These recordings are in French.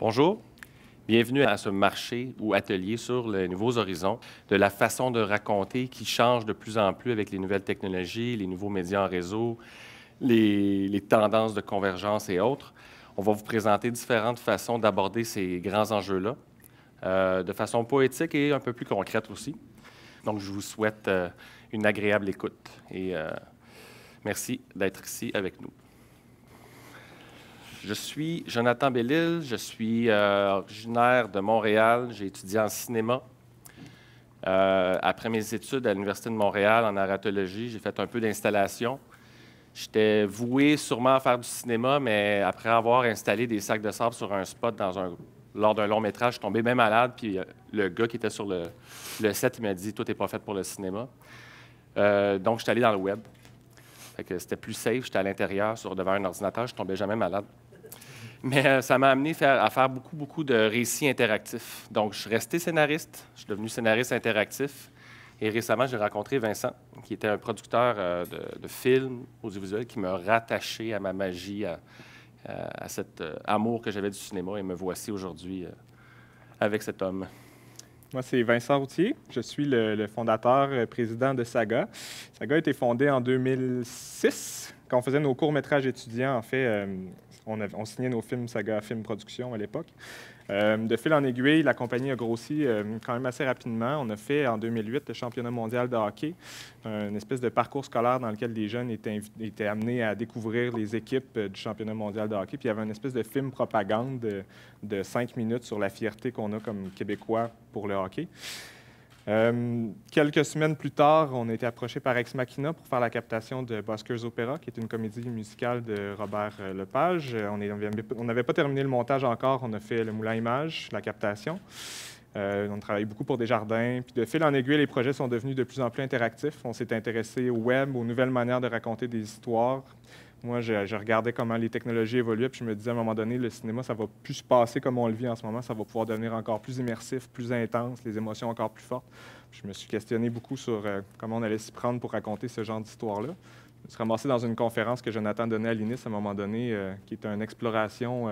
Bonjour, bienvenue à ce marché ou atelier sur les nouveaux horizons, de la façon de raconter qui change de plus en plus avec les nouvelles technologies, les nouveaux médias en réseau, les tendances de convergence et autres. On va vous présenter différentes façons d'aborder ces grands enjeux-là, de façon poétique et un peu plus concrète aussi. Donc, je vous souhaite une agréable écoute et merci d'être ici avec nous. Je suis Jonathan Bellil, je suis originaire de Montréal, j'ai étudié en cinéma. Après mes études à l'Université de Montréal en narratologie, j'ai fait un peu d'installation. J'étais voué sûrement à faire du cinéma, mais après avoir installé des sacs de sable sur un spot lors d'un long métrage, je suis tombé bien malade, puis le gars qui était sur le set, il m'a dit « Toi, t'es pas fait pour le cinéma ». Donc, je suis allé dans le web. Fait que c'était plus safe, j'étais à l'intérieur, devant un ordinateur, je tombais jamais malade. Mais ça m'a amené à faire beaucoup de récits interactifs. Donc, je suis resté scénariste, je suis devenu scénariste interactif. Et récemment, j'ai rencontré Vincent, qui était un producteur de films audiovisuels, qui m'a rattaché à ma magie, à cet amour que j'avais du cinéma. Et me voici aujourd'hui avec cet homme. Moi, c'est Vincent Routier. Je suis le fondateur, président de Saga. Saga a été fondé en 2006. Quand on faisait nos courts-métrages étudiants, en fait, on signait nos films Saga Film Production à l'époque. De fil en aiguille, la compagnie a grossi quand même assez rapidement. On a fait en 2008 le championnat mondial de hockey, une espèce de parcours scolaire dans lequel les jeunes étaient amenés à découvrir les équipes du championnat mondial de hockey. Puis il y avait une espèce de film propagande de 5 minutes sur la fierté qu'on a comme Québécois pour le hockey. Quelques semaines plus tard, on a été approché par Ex Machina pour faire la captation de Buskers Opera, qui est une comédie musicale de Robert Lepage. On n'avait pas terminé le montage encore, on a fait le moulin image, la captation. On travaille beaucoup pour Desjardins. Puis de fil en aiguille, les projets sont devenus de plus en plus interactifs. On s'est intéressé au web, aux nouvelles manières de raconter des histoires. Moi, je regardais comment les technologies évoluaient, puis je me disais à un moment donné, le cinéma, ça va plus se passer comme on le vit en ce moment, ça va pouvoir devenir encore plus immersif, plus intense, les émotions encore plus fortes. Puis je me suis questionné beaucoup sur comment on allait s'y prendre pour raconter ce genre d'histoire-là. Je me suis ramassé dans une conférence que Jonathan donnait à l'INIS à un moment donné, qui était une exploration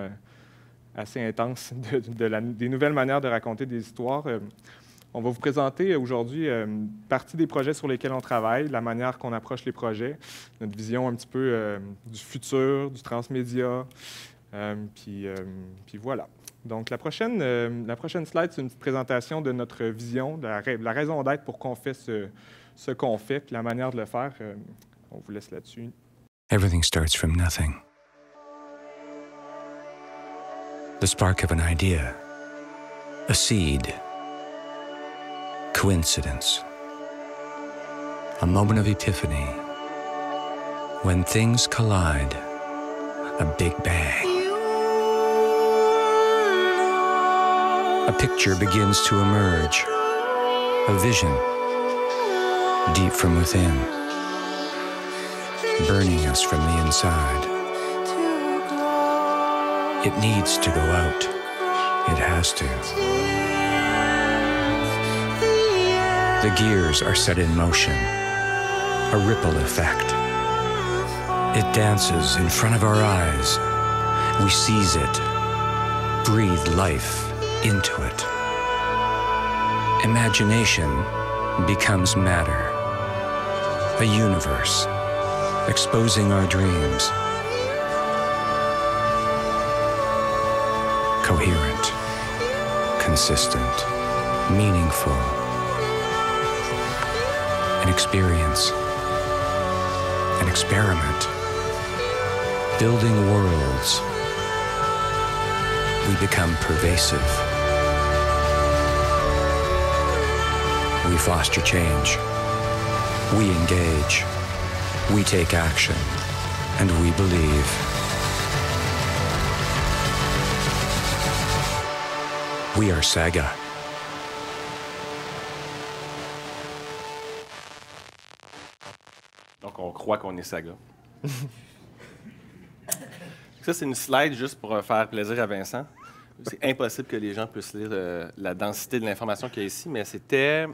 assez intense des nouvelles manières de raconter des histoires. On va vous présenter aujourd'hui une partie des projets sur lesquels on travaille, la manière qu'on approche les projets, notre vision un petit peu du futur, du transmédia, puis voilà. Donc, la prochaine slide, c'est une petite présentation de notre vision, de la raison d'être pour qu'on fait ce qu'on fait, puis la manière de le faire. On vous laisse là-dessus. Everything starts from nothing. The spark of an idea, a seed. Coincidence, a moment of epiphany, when things collide, a big bang. A picture begins to emerge, a vision, deep from within, burning us from the inside. It needs to go out, it has to. The gears are set in motion, a ripple effect. It dances in front of our eyes. We seize it, breathe life into it. Imagination becomes matter, a universe, exposing our dreams. Coherent, consistent, meaningful. An experience, an experiment, building worlds. We become pervasive. We foster change. We engage. We take action. And we believe. We are Saga. Donc, on croit qu'on est Saga. Ça, c'est une slide juste pour faire plaisir à Vincent. C'est impossible que les gens puissent lire la densité de l'information qu'il y a ici, mais c'était...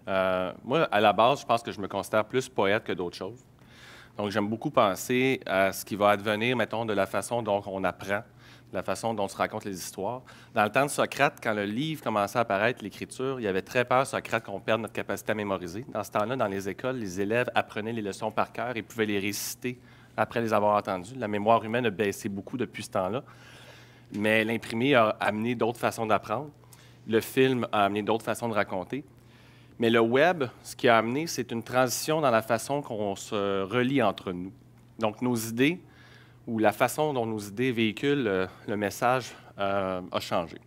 moi, à la base, je pense que je me considère plus poète que d'autres choses. Donc, j'aime beaucoup penser à ce qui va advenir, mettons, de la façon dont on apprend, de la façon dont on se raconte les histoires. Dans le temps de Socrate, quand le livre commençait à apparaître, l'écriture, il y avait très peur, Socrate, qu'on perde notre capacité à mémoriser. Dans ce temps-là, dans les écoles, les élèves apprenaient les leçons par cœur et pouvaient les réciter après les avoir entendues. La mémoire humaine a baissé beaucoup depuis ce temps-là. Mais l'imprimé a amené d'autres façons d'apprendre. Le film a amené d'autres façons de raconter. Mais le web, ce qui a amené, c'est une transition dans la façon qu'on se relie entre nous. Donc, nos idées ou la façon dont nos idées véhiculent le message a changé.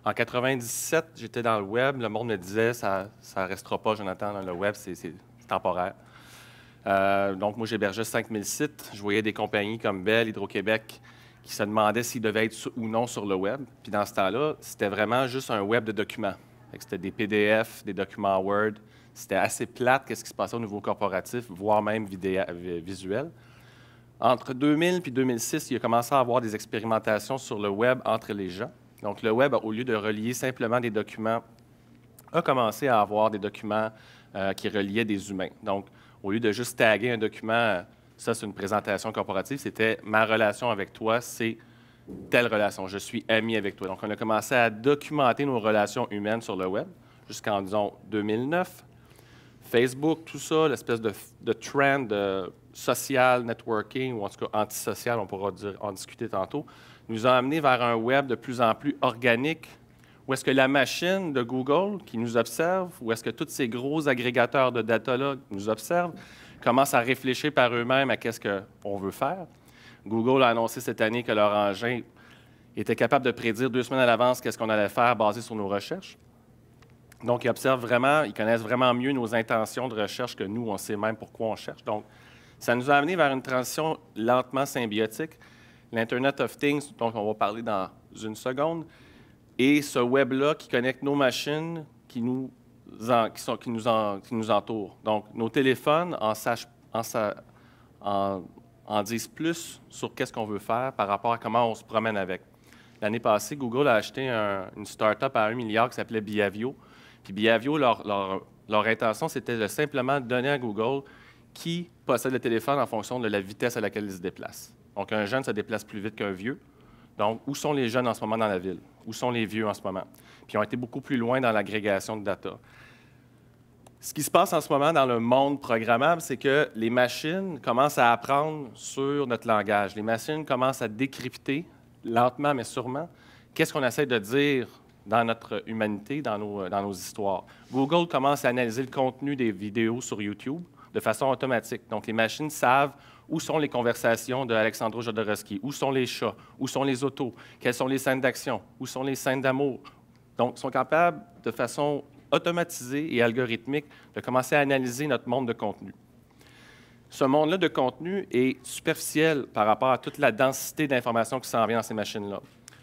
En 97, j'étais dans le web. Le monde me disait ça ne restera pas, Jonathan, dans le web, c'est temporaire. Donc, moi, j'hébergeais 5000 sites. Je voyais des compagnies comme Bell, Hydro-Québec, qui se demandaient s'ils devaient être ou non sur le web. Puis dans ce temps-là, c'était vraiment juste un web de documents. C'était des PDF, des documents Word. C'était assez plate qu'est-ce qui se passait au niveau corporatif, voire même visuel. Entre 2000 et 2006, il a commencé à avoir des expérimentations sur le web entre les gens. Donc, le web, au lieu de relier simplement des documents, a commencé à avoir des documents qui reliaient des humains. Donc, au lieu de juste taguer un document, ça, c'est une présentation corporative, c'était « ma relation avec toi, c'est telle relation, je suis ami avec toi ». Donc, on a commencé à documenter nos relations humaines sur le web jusqu'en, disons, 2009. Facebook, tout ça, l'espèce de trend social networking, ou en tout cas antisocial, on pourra en discuter tantôt, nous a amené vers un web de plus en plus organique, où est-ce que la machine de Google qui nous observe, où est-ce que tous ces gros agrégateurs de data-là nous observent, commencent à réfléchir par eux-mêmes à qu'est-ce qu'on veut faire. Google a annoncé cette année que leur engin était capable de prédire 2 semaines à l'avance qu'est-ce qu'on allait faire basé sur nos recherches. Donc, ils observent vraiment, ils connaissent vraiment mieux nos intentions de recherche que nous, on sait même pourquoi on cherche. Donc, ça nous a amené vers une transition lentement symbiotique. L'Internet of Things, dont on va parler dans une seconde, et ce web-là qui connecte nos machines qui nous entourent. Donc, nos téléphones en disent plus sur qu'est-ce qu'on veut faire par rapport à comment on se promène avec. L'année passée, Google a acheté une start-up à 1 milliard qui s'appelait Biavio. Puis Biavio, leur intention, c'était de simplement donner à Google qui possède le téléphone en fonction de la vitesse à laquelle il se déplace. Donc, un jeune se déplace plus vite qu'un vieux. Donc, où sont les jeunes en ce moment dans la ville? Où sont les vieux en ce moment? Puis, ils ont été beaucoup plus loin dans l'agrégation de data. Ce qui se passe en ce moment dans le monde programmable, c'est que les machines commencent à apprendre sur notre langage. Les machines commencent à décrypter, lentement mais sûrement, qu'est-ce qu'on essaie de dire dans notre humanité, dans nos histoires. Google commence à analyser le contenu des vidéos sur YouTube de façon automatique. Donc, les machines savent où sont les conversations d'Alexandro Jodorowsky, où sont les chats, où sont les autos, quelles sont les scènes d'action, où sont les scènes d'amour. Donc, ils sont capables, de façon automatisée et algorithmique, de commencer à analyser notre monde de contenu. Ce monde-là de contenu est superficiel par rapport à toute la densité d'informations qui s'en vient dans ces machines-là.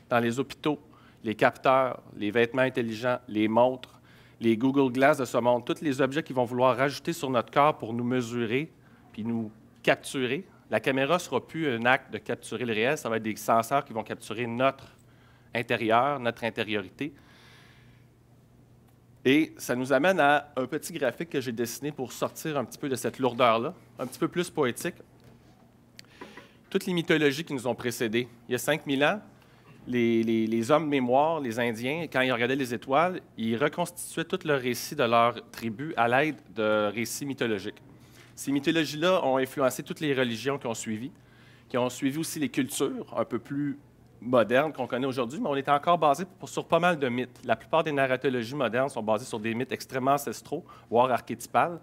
Dans les hôpitaux, les capteurs, les vêtements intelligents, les montres, les Google Glass de ce monde, tous les objets qui vont vouloir rajouter sur notre corps pour nous mesurer puis nous capturer. La caméra ne sera plus un acte de capturer le réel, ça va être des senseurs qui vont capturer notre intérieur, notre intériorité. Et ça nous amène à un petit graphique que j'ai dessiné pour sortir un petit peu de cette lourdeur-là, un petit peu plus poétique. Toutes les mythologies qui nous ont précédés. Il y a 5000 ans, les hommes de mémoire, les Indiens, quand ils regardaient les étoiles, ils reconstituaient tout le récit de leur tribu à l'aide de récits mythologiques. Ces mythologies-là ont influencé toutes les religions qui ont suivi aussi les cultures un peu plus modernes qu'on connaît aujourd'hui, mais on est encore basé sur pas mal de mythes. La plupart des narratologies modernes sont basées sur des mythes extrêmement ancestraux, voire archétypales.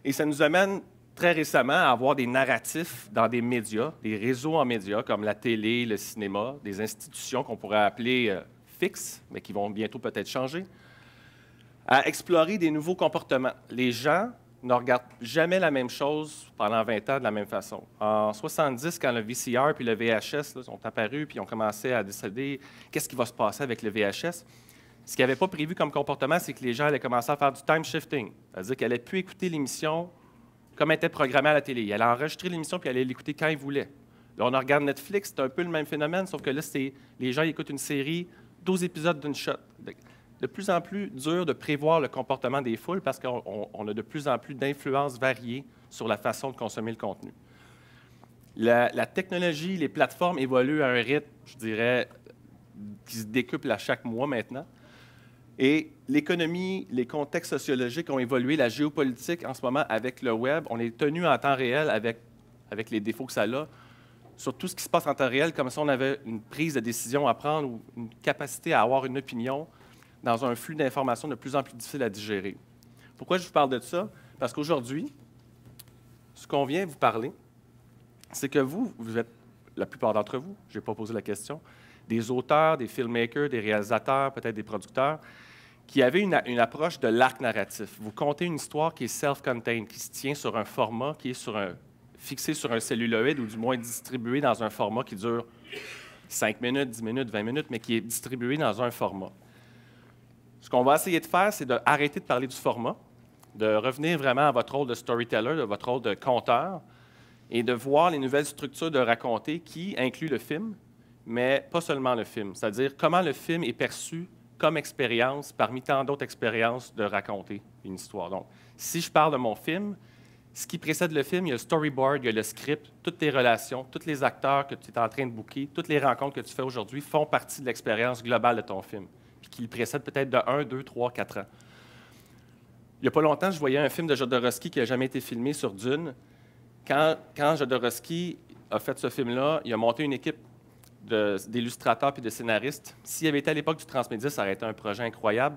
Et ça nous amène très récemment à avoir des narratifs dans des médias, des réseaux en médias comme la télé, le cinéma, des institutions qu'on pourrait appeler fixes, mais qui vont bientôt peut-être changer, à explorer des nouveaux comportements. Les gens ne regardent jamais la même chose pendant 20 ans de la même façon. En 70, quand le VCR puis le VHS là, sont apparus puis ont commencé à décider qu'est-ce qui va se passer avec le VHS, Ce qu'ils n'avaient pas prévu comme comportement, c'est que les gens allaient commencer à faire du time shifting. C'est-à-dire qu'ils n'allaient plus écouter l'émission comme elle était programmée à la télé. Ils allaient enregistrer l'émission puis ils allaient l'écouter quand ils voulaient. Là, on regarde Netflix, c'est un peu le même phénomène, sauf que là, les gens écoutent une série, 12 épisodes d'une shot. De plus en plus dur de prévoir le comportement des foules parce qu'on a de plus en plus d'influences variées sur la façon de consommer le contenu. La technologie, les plateformes évoluent à un rythme, je dirais, qui se décuple à chaque mois maintenant. Et l'économie, les contextes sociologiques ont évolué, la géopolitique en ce moment avec le web, on est tenu en temps réel avec les défauts que ça a, sur tout ce qui se passe en temps réel, comme si on avait une prise de décision à prendre ou une capacité à avoir une opinion dans un flux d'informations de plus en plus difficile à digérer. Pourquoi je vous parle de ça? Parce qu'aujourd'hui, ce qu'on vient vous parler, c'est que vous êtes, la plupart d'entre vous, je n'ai pas posé la question, des auteurs, des filmmakers, des réalisateurs, peut-être des producteurs, qui avaient une approche de l'arc narratif. Vous contez une histoire qui est self-contained, qui se tient sur un format qui est fixé sur un celluloïde ou du moins distribué dans un format qui dure 5 minutes, 10 minutes, 20 minutes, mais qui est distribué dans un format. Ce qu'on va essayer de faire, c'est d'arrêter de parler du format, de revenir vraiment à votre rôle de storyteller, de votre rôle de conteur, et de voir les nouvelles structures de raconter qui incluent le film, mais pas seulement le film. C'est-à-dire comment le film est perçu comme expérience parmi tant d'autres expériences de raconter une histoire. Donc, si je parle de mon film, ce qui précède le film, il y a le storyboard, il y a le script, toutes tes relations, tous les acteurs que tu es en train de booker, toutes les rencontres que tu fais aujourd'hui font partie de l'expérience globale de ton film, puis qui le précède peut-être de 1, 2, 3, 4 ans. Il n'y a pas longtemps, je voyais un film de Jodorowsky qui n'a jamais été filmé sur Dune. Quand Jodorowsky a fait ce film-là, il a monté une équipe d'illustrateurs et de scénaristes. S'il avait été à l'époque du Transmédia, ça aurait été un projet incroyable.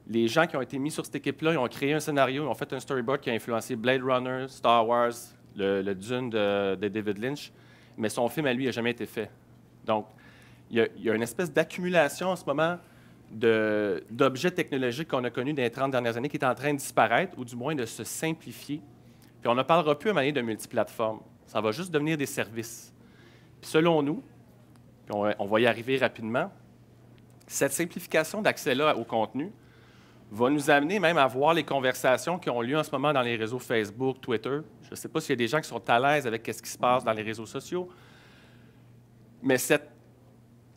Les gens qui ont été mis sur cette équipe-là, ils ont créé un scénario, ils ont fait un storyboard qui a influencé Blade Runner, Star Wars, le Dune de David Lynch, mais son film, à lui, n'a jamais été fait. Donc, il y a une espèce d'accumulation en ce moment d'objets technologiques qu'on a connus dans les 30 dernières années qui est en train de disparaître, ou du moins de se simplifier. Puis on ne parlera plus à manière de multiplateformes. Ça va juste devenir des services. Puis selon nous, puis on va y arriver rapidement, cette simplification d'accès-là au contenu va nous amener même à voir les conversations qui ont lieu en ce moment dans les réseaux Facebook, Twitter. Je ne sais pas s'il y a des gens qui sont à l'aise avec ce qui se passe dans les réseaux sociaux, mais cette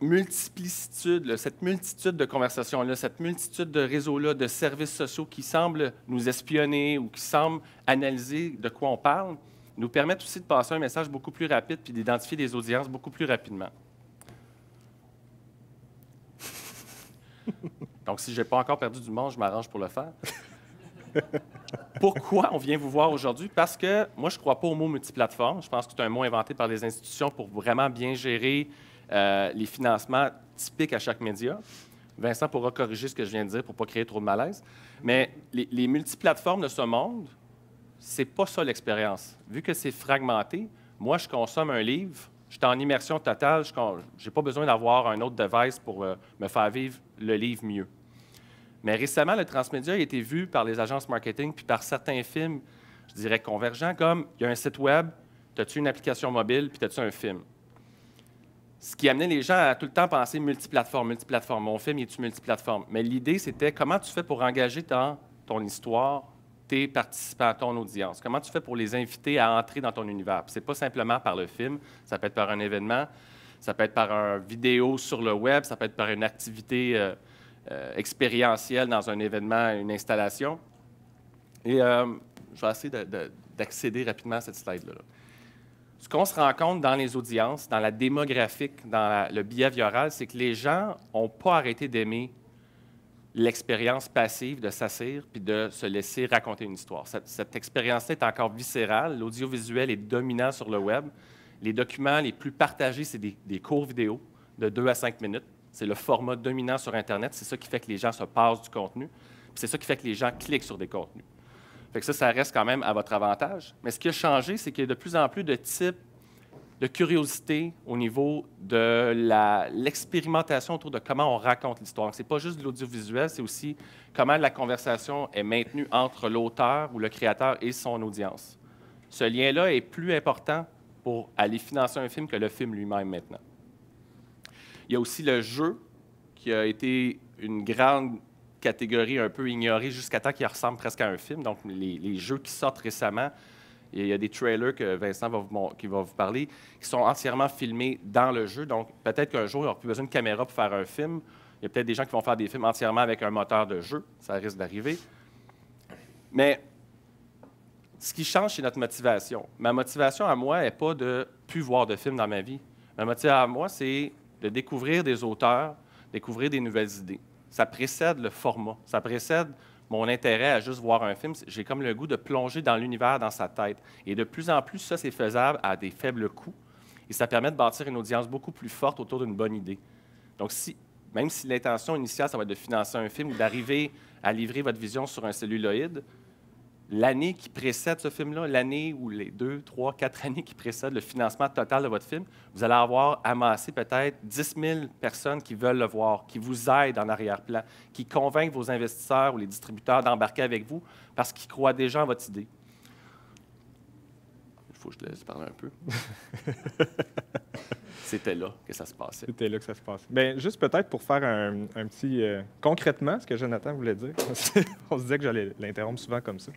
multiplicitude, cette multitude de conversations-là, cette multitude de réseaux-là, de services sociaux qui semblent nous espionner ou qui semblent analyser de quoi on parle, nous permettent aussi de passer un message beaucoup plus rapide puis d'identifier des audiences beaucoup plus rapidement. Donc, si je n'ai pas encore perdu du monde, je m'arrange pour le faire. Pourquoi on vient vous voir aujourd'hui? Parce que moi, je ne crois pas au mot multiplateforme. Je pense que c'est un mot inventé par les institutions pour vraiment bien gérer les financements typiques à chaque média. Vincent pourra corriger ce que je viens de dire pour ne pas créer trop de malaise. Mais les multiplateformes de ce monde, ce n'est pas ça l'expérience. Vu que c'est fragmenté, moi, je consomme un livre, je suis en immersion totale, je n'ai pas besoin d'avoir un autre device pour me faire vivre le livre mieux. Mais récemment, le transmédia a été vu par les agences marketing puis par certains films, je dirais convergents, comme il y a un site web, as-tu une application mobile, puis as-tu un film. Ce qui amenait les gens à tout le temps penser multiplateforme, multiplateforme. Mon film, est-tu multiplateforme? Mais l'idée, c'était comment tu fais pour engager dans ton histoire tes participants, ton audience? Comment tu fais pour les inviter à entrer dans ton univers? Ce n'est pas simplement par le film, ça peut être par un événement, ça peut être par une vidéo sur le web, ça peut être par une activité expérientielle dans un événement, une installation. Et je vais essayer d'accéder rapidement à cette slide-là. Ce qu'on se rend compte dans les audiences, dans la démographique, dans le behavioral, c'est que les gens n'ont pas arrêté d'aimer l'expérience passive de s'asseoir puis de se laisser raconter une histoire. Cette expérience-là est encore viscérale. L'audiovisuel est dominant sur le web. Les documents les plus partagés, c'est des courts vidéos de 2 à 5 minutes. C'est le format dominant sur Internet. C'est ça qui fait que les gens se passent du contenu. C'est ça qui fait que les gens cliquent sur des contenus. Fait que ça reste quand même à votre avantage. Mais ce qui a changé, c'est qu'il y a de plus en plus de types de curiosité au niveau de l'expérimentation autour de comment on raconte l'histoire. Ce n'est pas juste de l'audiovisuel, c'est aussi comment la conversation est maintenue entre l'auteur ou le créateur et son audience. Ce lien-là est plus important pour aller financer un film que le film lui-même maintenant. Il y a aussi le jeu qui a été une grande catégorie un peu ignorée jusqu'à temps qu'il ressemble presque à un film. Donc, les jeux qui sortent récemment, il y a des trailers que Vincent qui va vous parler, qui sont entièrement filmés dans le jeu. Donc, peut-être qu'un jour, il n'y aura plus besoin de caméra pour faire un film. Il y a peut-être des gens qui vont faire des films entièrement avec un moteur de jeu. Ça risque d'arriver. Mais ce qui change, c'est notre motivation. Ma motivation à moi n'est pas de ne plus voir de films dans ma vie. Ma motivation à moi, c'est de découvrir des auteurs, découvrir des nouvelles idées. Ça précède le format. Ça précède mon intérêt à juste voir un film. J'ai comme le goût de plonger dans l'univers, dans sa tête. Et de plus en plus, ça, c'est faisable à des faibles coûts. Et ça permet de bâtir une audience beaucoup plus forte autour d'une bonne idée. Donc, même si l'intention initiale, ça va être de financer un film ou d'arriver à livrer votre vision sur un celluloïd, l'année qui précède ce film-là, l'année ou les 2, 3, 4 années qui précèdent le financement total de votre film, vous allez avoir amassé peut-être 10 000 personnes qui veulent le voir, qui vous aident en arrière-plan, qui convainquent vos investisseurs ou les distributeurs d'embarquer avec vous parce qu'ils croient déjà en votre idée. Il faut que je te laisse parler un peu. C'était là que ça se passait. C'était là que ça se passait. Bien, juste peut-être pour faire un petit... concrètement, ce que Jonathan voulait dire, on se disait que j'allais l'interrompre souvent comme ça.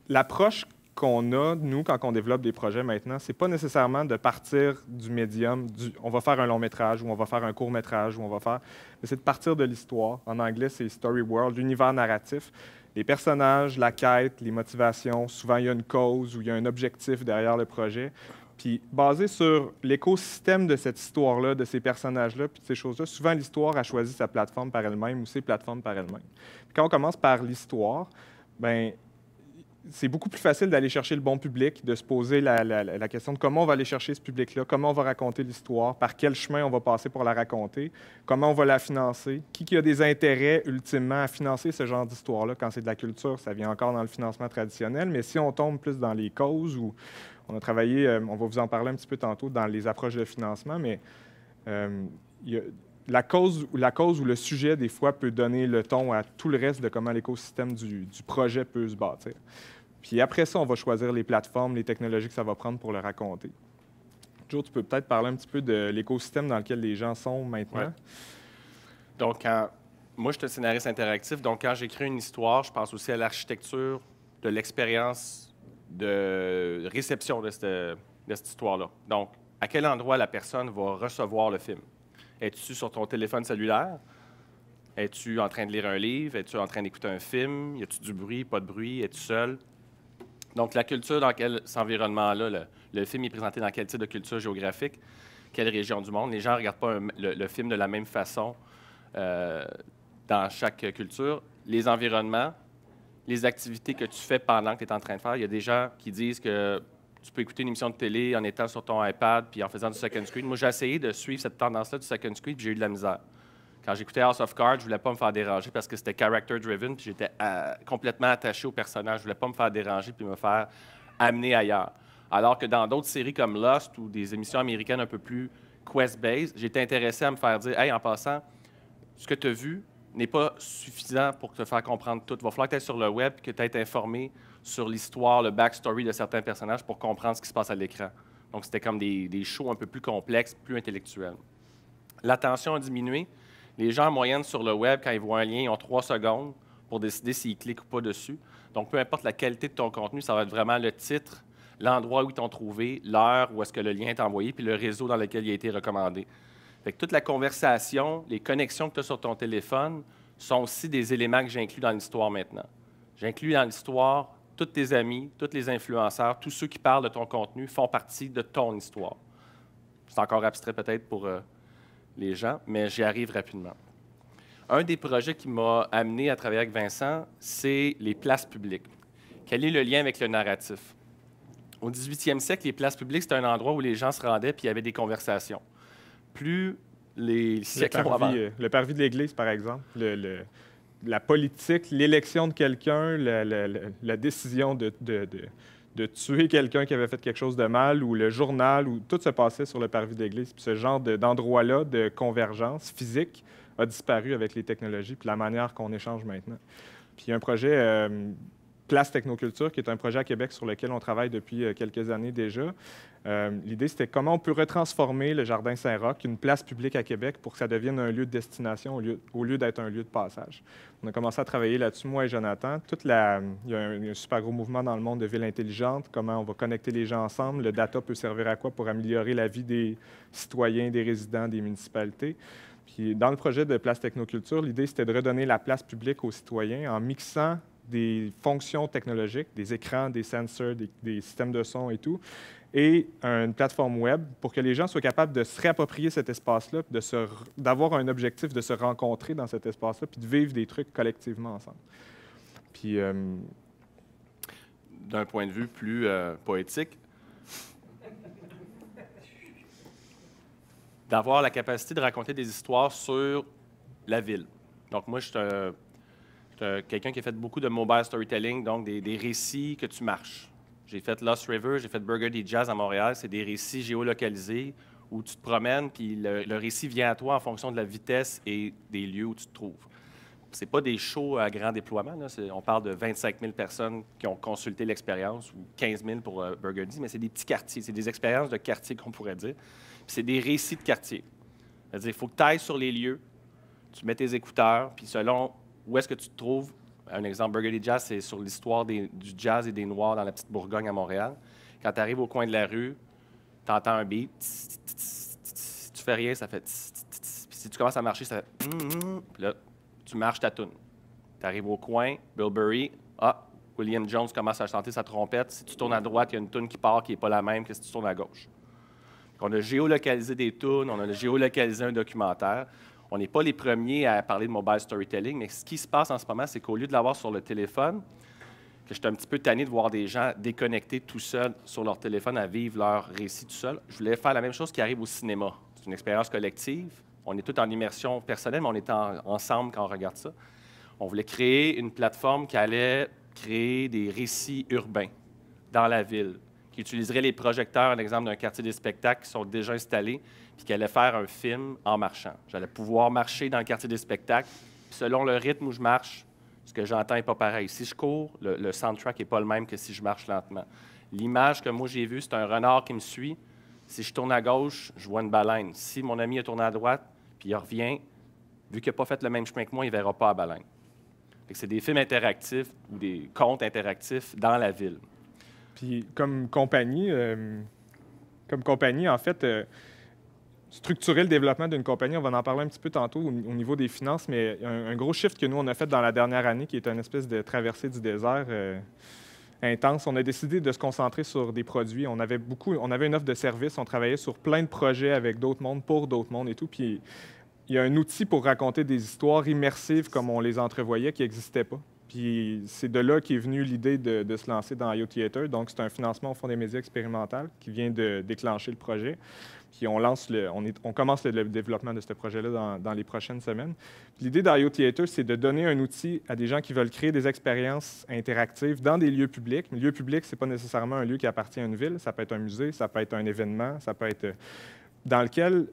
L'approche qu'on a, nous, quand on développe des projets maintenant, c'est pas nécessairement de partir du médium, on va faire un long métrage ou on va faire un court métrage ou on va faire... Mais c'est de partir de l'histoire. En anglais, c'est story world, l'univers narratif. Les personnages, la quête, les motivations, souvent il y a une cause ou il y a un objectif derrière le projet. Puis, basé sur l'écosystème de cette histoire-là, de ces personnages-là, puis de ces choses-là, souvent l'histoire a choisi sa plateforme par elle-même ou ses plateformes par elle-même. Puis quand on commence par l'histoire, bien, c'est beaucoup plus facile d'aller chercher le bon public, de se poser la question de comment on va aller chercher ce public-là, comment on va raconter l'histoire, par quel chemin on va passer pour la raconter, comment on va la financer, qui a des intérêts ultimement à financer ce genre d'histoire-là. Quand c'est de la culture, ça vient encore dans le financement traditionnel, mais si on tombe plus dans les causes ou on a travaillé, on va vous en parler un petit peu tantôt, dans les approches de financement, mais la cause ou le sujet, des fois, peut donner le ton à tout le reste de comment l'écosystème du projet peut se bâtir. Puis après ça, on va choisir les plateformes, les technologies que ça va prendre pour le raconter. Joe, tu peux peut-être parler un petit peu de l'écosystème dans lequel les gens sont maintenant? Ouais. Donc, moi, je suis un scénariste interactif, donc quand j'écris une histoire, je pense aussi à l'architecture de l'expérience de réception de cette histoire-là. Donc, à quel endroit la personne va recevoir le film? Es-tu sur ton téléphone cellulaire? Es-tu en train de lire un livre? Es-tu en train d'écouter un film? Y a-tu du bruit, pas de bruit? Es-tu seul? Donc, la culture dans cet environnement-là, le film est présenté dans quel type de culture géographique? Quelle région du monde? Les gens ne regardent pas le film de la même façon dans chaque culture. Les environnements, les activités que tu fais pendant que tu es en train de faire. Il y a des gens qui disent que tu peux écouter une émission de télé en étant sur ton iPad puis en faisant du second screen. Moi, j'ai essayé de suivre cette tendance-là du second screen puis j'ai eu de la misère. Quand j'écoutais House of Cards, je ne voulais pas me faire déranger parce que c'était character-driven puis j'étais complètement attaché au personnage. Je ne voulais pas me faire déranger puis me faire amener ailleurs. Alors que dans d'autres séries comme Lost ou des émissions américaines un peu plus quest-based, j'étais intéressé à me faire dire « Hey, en passant, ce que tu as vu n'est pas suffisant pour te faire comprendre tout. Il va falloir que tu ailles sur le web et que tu aies été informé sur l'histoire, le backstory de certains personnages pour comprendre ce qui se passe à l'écran. » Donc, c'était comme des shows un peu plus complexes, plus intellectuels. L'attention a diminué. Les gens, en moyenne, sur le web, quand ils voient un lien, ils ont 3 secondes pour décider s'ils cliquent ou pas dessus. Donc, peu importe la qualité de ton contenu, ça va être vraiment le titre, l'endroit où ils t'ont trouvé, l'heure où est-ce que le lien est envoyé, puis le réseau dans lequel il a été recommandé. Fait que toute la conversation, les connexions que tu as sur ton téléphone sont aussi des éléments que j'inclus dans l'histoire maintenant. J'inclus dans l'histoire tous tes amis, tous les influenceurs, tous ceux qui parlent de ton contenu font partie de ton histoire. C'est encore abstrait peut-être pour les gens, mais j'y arrive rapidement. Un des projets qui m'a amené à travailler avec Vincent, c'est les places publiques. Quel est le lien avec le narratif? Au 18e siècle, les places publiques, c'était un endroit où les gens se rendaient puis il y avait des conversations. Plus les siècles vont avant. Le parvis de l'Église, par exemple, la politique, l'élection de quelqu'un, la décision de tuer quelqu'un qui avait fait quelque chose de mal, ou le journal, où tout se passait sur le parvis de l'Église. Puis ce genre d'endroit-là de convergence physique a disparu avec les technologies puis la manière qu'on échange maintenant. Puis il y a un projet Place Technoculture, qui est un projet à Québec sur lequel on travaille depuis quelques années déjà. L'idée, c'était comment on peut retransformer le Jardin Saint-Roch, une place publique à Québec, pour que ça devienne un lieu de destination au lieu d'être un lieu de passage. On a commencé à travailler là-dessus, moi et Jonathan. Il y a un super gros mouvement dans le monde de ville intelligente, comment on va connecter les gens ensemble, le data peut servir à quoi pour améliorer la vie des citoyens, des résidents, des municipalités. Puis dans le projet de Place Technoculture, l'idée, c'était de redonner la place publique aux citoyens en mixant des fonctions technologiques, des écrans, des sensors, des systèmes de son et tout, et une plateforme web pour que les gens soient capables de se réapproprier cet espace-là, d'avoir un objectif de se rencontrer dans cet espace-là, puis de vivre des trucs collectivement ensemble. Puis, d'un point de vue plus poétique, d'avoir la capacité de raconter des histoires sur la ville. Donc moi, je suis quelqu'un qui a fait beaucoup de mobile storytelling, donc des récits que tu marches. J'ai fait Lost River, j'ai fait Burgundy Jazz à Montréal. C'est des récits géolocalisés où tu te promènes, puis le récit vient à toi en fonction de la vitesse et des lieux où tu te trouves. C'est pas des shows à grand déploiement. Là. On parle de 25 000 personnes qui ont consulté l'expérience, ou 15 000 pour Burgundy, mais c'est des petits quartiers. C'est des expériences de quartier qu'on pourrait dire. Puis c'est des récits de quartier. C'est-à-dire, il faut que tu ailles sur les lieux, tu mets tes écouteurs, puis selon où est-ce que tu te trouves. Un exemple, Burgundy Jazz, c'est sur l'histoire du jazz et des Noirs dans la petite Bourgogne à Montréal. Quand tu arrives au coin de la rue, tu entends un beat, tu fais rien, ça fait puis si tu commences à marcher, ça fait puis là, tu marches ta toune. Tu arrives au coin, Bill Burry, William Jones commence à chanter sa trompette. Si tu tournes à droite, il y a une toune qui part qui n'est pas la même que si tu tournes à gauche. Donc, on a géolocalisé des tounes, on a géolocalisé un documentaire. On n'est pas les premiers à parler de mobile storytelling, mais ce qui se passe en ce moment, c'est qu'au lieu de l'avoir sur le téléphone, que je suis un petit peu tanné de voir des gens déconnectés tout seuls sur leur téléphone à vivre leur récit tout seul, je voulais faire la même chose qui arrive au cinéma. C'est une expérience collective. On est tous en immersion personnelle, mais on est ensemble quand on regarde ça. On voulait créer une plateforme qui allait créer des récits urbains dans la ville, qui utiliserait les projecteurs, un exemple d'un quartier des spectacles qui sont déjà installés, puis qui allait faire un film en marchant. J'allais pouvoir marcher dans le quartier des spectacles, puis selon le rythme où je marche, ce que j'entends n'est pas pareil. Si je cours, le soundtrack n'est pas le même que si je marche lentement. L'image que moi j'ai vue, c'est un renard qui me suit. Si je tourne à gauche, je vois une baleine. Si mon ami a tourné à droite, puis il revient, vu qu'il n'a pas fait le même chemin que moi, il ne verra pas la baleine. C'est des films interactifs ou des contes interactifs dans la ville. Puis comme compagnie, en fait, structurer le développement d'une compagnie, on va en parler un petit peu tantôt au niveau des finances, mais un gros shift que nous, on a fait dans la dernière année, qui est une espèce de traversée du désert intense, on a décidé de se concentrer sur des produits. On avait une offre de services, on travaillait sur plein de projets avec d'autres mondes, pour d'autres mondes et tout, puis il y a un outil pour raconter des histoires immersives comme on les entrevoyait qui n'existait pas. Puis c'est de là qu'est venue l'idée de se lancer dans IO Theater. Donc, c'est un financement au Fonds des médias expérimental qui vient de déclencher le projet. Puis on commence le développement de ce projet-là dans les prochaines semaines. L'idée d'IO Theater, c'est de donner un outil à des gens qui veulent créer des expériences interactives dans des lieux publics. Mais le lieu public, ce n'est pas nécessairement un lieu qui appartient à une ville. Ça peut être un musée, ça peut être un événement, ça peut être dans lequel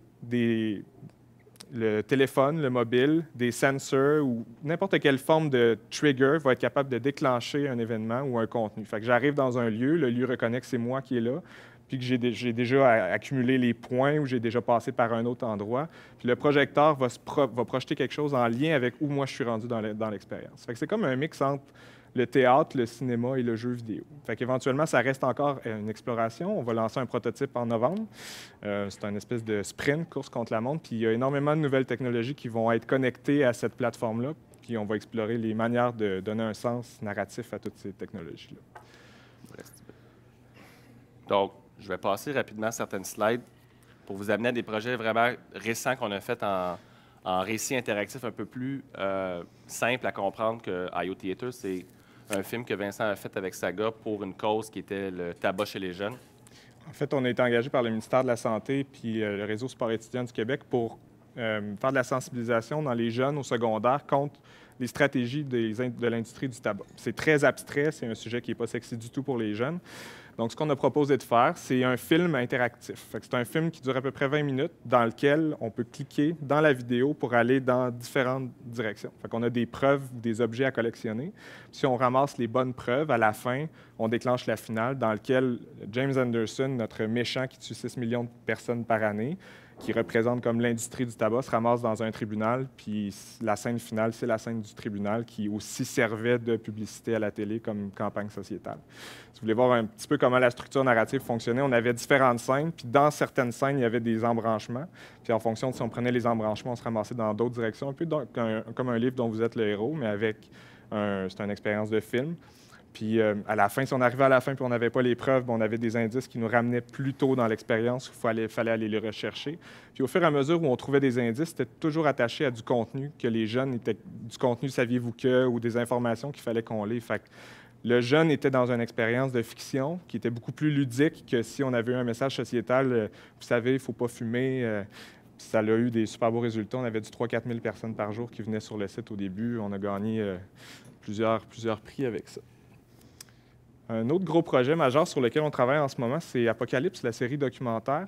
le téléphone, le mobile, des sensors ou n'importe quelle forme de trigger va être capable de déclencher un événement ou un contenu. Fait que j'arrive dans un lieu, le lieu reconnaît que c'est moi qui est là, puis que j'ai déjà accumulé les points ou j'ai déjà passé par un autre endroit. Puis le projecteur va projeter quelque chose en lien avec où moi je suis rendu dans l'expérience. Fait que c'est comme un mix entre le théâtre, le cinéma et le jeu vidéo. Fait qu'éventuellement, ça reste encore une exploration. On va lancer un prototype en novembre. C'est une espèce de sprint, course contre la montre. Puis il y a énormément de nouvelles technologies qui vont être connectées à cette plateforme-là. Puis on va explorer les manières de donner un sens narratif à toutes ces technologies-là. Donc, je vais passer rapidement certaines slides pour vous amener à des projets vraiment récents qu'on a faits en récit interactif un peu plus simple à comprendre que IO Theater, c'est un film que Vincent a fait avec Saga pour une cause qui était le tabac chez les jeunes. En fait, on a été engagé par le ministère de la Santé puis le Réseau sport étudiant du Québec pour faire de la sensibilisation dans les jeunes au secondaire contre les stratégies de l'industrie du tabac. C'est très abstrait, c'est un sujet qui n'est pas sexy du tout pour les jeunes. Donc, ce qu'on a proposé de faire, c'est un film interactif. C'est un film qui dure à peu près 20 minutes, dans lequel on peut cliquer dans la vidéo pour aller dans différentes directions. On a des preuves, des objets à collectionner. Si on ramasse les bonnes preuves, à la fin, on déclenche la finale, dans laquelle James Anderson, notre méchant qui tue 6 millions de personnes par année, qui représente comme l'industrie du tabac, se ramasse dans un tribunal, puis la scène finale, c'est la scène du tribunal qui aussi servait de publicité à la télé comme campagne sociétale. Si vous voulez voir un petit peu comment la structure narrative fonctionnait, on avait différentes scènes, puis dans certaines scènes, il y avait des embranchements, puis en fonction de si on prenait les embranchements, on se ramassait dans d'autres directions, un peu comme un livre dont vous êtes le héros, mais c'est une expérience de film. Puis à la fin, si on arrivait à la fin et on n'avait pas les preuves, on avait des indices qui nous ramenaient plus tôt dans l'expérience, il fallait aller les rechercher. Puis au fur et à mesure où on trouvait des indices, c'était toujours attaché à du contenu, que les jeunes étaient du contenu saviez-vous que, ou des informations qu'il fallait qu'on lit. Fait que le jeune était dans une expérience de fiction qui était beaucoup plus ludique que si on avait eu un message sociétal, vous savez, il ne faut pas fumer. Ça a eu des super beaux résultats. On avait du 3 000 à 4 000 personnes par jour qui venaient sur le site au début. On a gagné plusieurs prix avec ça. Un autre gros projet majeur sur lequel on travaille en ce moment, c'est Apocalypse, la série documentaire.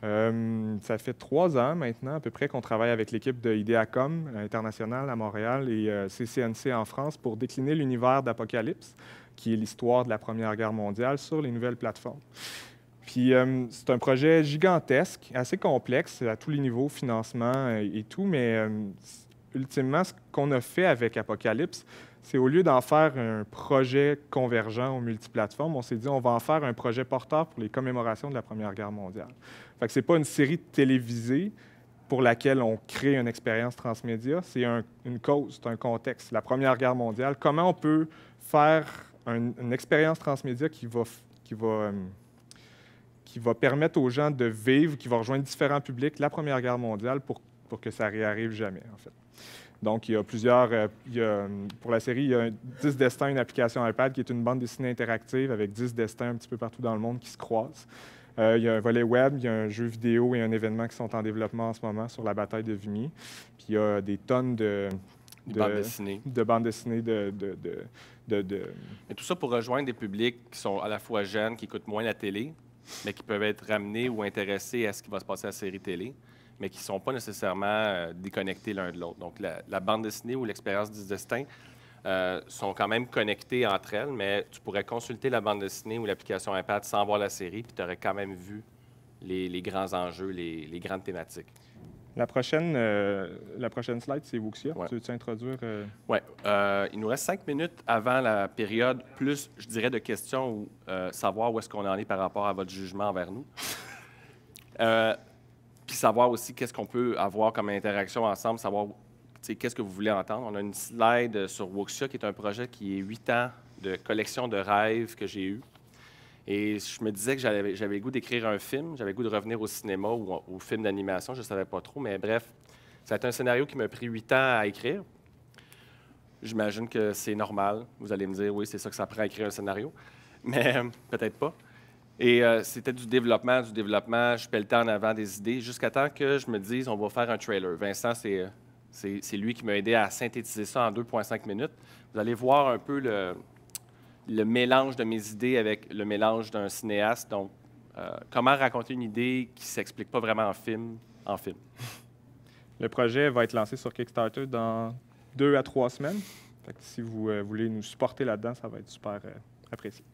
Ça fait 3 ans maintenant à peu près qu'on travaille avec l'équipe de Ideacom International à Montréal et CCNC en France pour décliner l'univers d'Apocalypse, qui est l'histoire de la Première Guerre mondiale, sur les nouvelles plateformes. Puis c'est un projet gigantesque, assez complexe à tous les niveaux, financement et tout, mais ultimement, ce qu'on a fait avec Apocalypse, c'est au lieu d'en faire un projet convergent aux multiplateformes, on s'est dit on va en faire un projet porteur pour les commémorations de la Première Guerre mondiale. Fait que c'est pas une série télévisée pour laquelle on crée une expérience transmédia, c'est une cause, c'est un contexte. La Première Guerre mondiale, comment on peut faire une expérience transmédia qui va permettre aux gens de vivre, qui va rejoindre différents publics, la Première Guerre mondiale pour que ça réarrive jamais, en fait. Donc, il y a plusieurs... pour la série, il y a 10 destins, une application iPad qui est une bande dessinée interactive avec 10 destins un petit peu partout dans le monde qui se croisent. Il y a un volet web, il y a un jeu vidéo et un événement qui sont en développement en ce moment sur la bataille de Vimy. Puis il y a des tonnes de bandes dessinées. Mais tout ça pour rejoindre des publics qui sont à la fois jeunes, qui écoutent moins la télé, mais qui peuvent être ramenés ou intéressés à ce qui va se passer à la série télé, mais qui ne sont pas nécessairement déconnectés l'un de l'autre. Donc, la bande dessinée ou l'expérience du destin sont quand même connectées entre elles, mais tu pourrais consulter la bande dessinée ou l'application iPad sans voir la série, puis tu aurais quand même vu les grands enjeux, les grandes thématiques. La prochaine slide, c'est Wuxia. Ouais. Tu veux introduire? Oui. Il nous reste 5 minutes avant la période, plus, je dirais, de questions ou savoir où est-ce qu'on en est par rapport à votre jugement envers nous. Puis savoir aussi qu'est-ce qu'on peut avoir comme interaction ensemble, savoir qu'est-ce que vous voulez entendre. On a une slide sur Wuxia, qui est un projet qui est 8 ans de collection de rêves que j'ai eu. Et je me disais que j'avais le goût d'écrire un film, j'avais le goût de revenir au cinéma ou au film d'animation, je ne savais pas trop, mais bref, ça a été un scénario qui m'a pris 8 ans à écrire. J'imagine que c'est normal. Vous allez me dire, oui, c'est ça que ça prend à écrire un scénario, mais peut-être pas. Et c'était du développement, je pelletais en avant des idées, jusqu'à temps que je me dise, on va faire un trailer. Vincent, c'est lui qui m'a aidé à synthétiser ça en 2,5 minutes. Vous allez voir un peu le mélange de mes idées avec le mélange d'un cinéaste. Donc, comment raconter une idée qui ne s'explique pas vraiment en film. Le projet va être lancé sur Kickstarter dans 2 à 3 semaines. Fait que si vous voulez nous supporter là-dedans, ça va être super apprécié.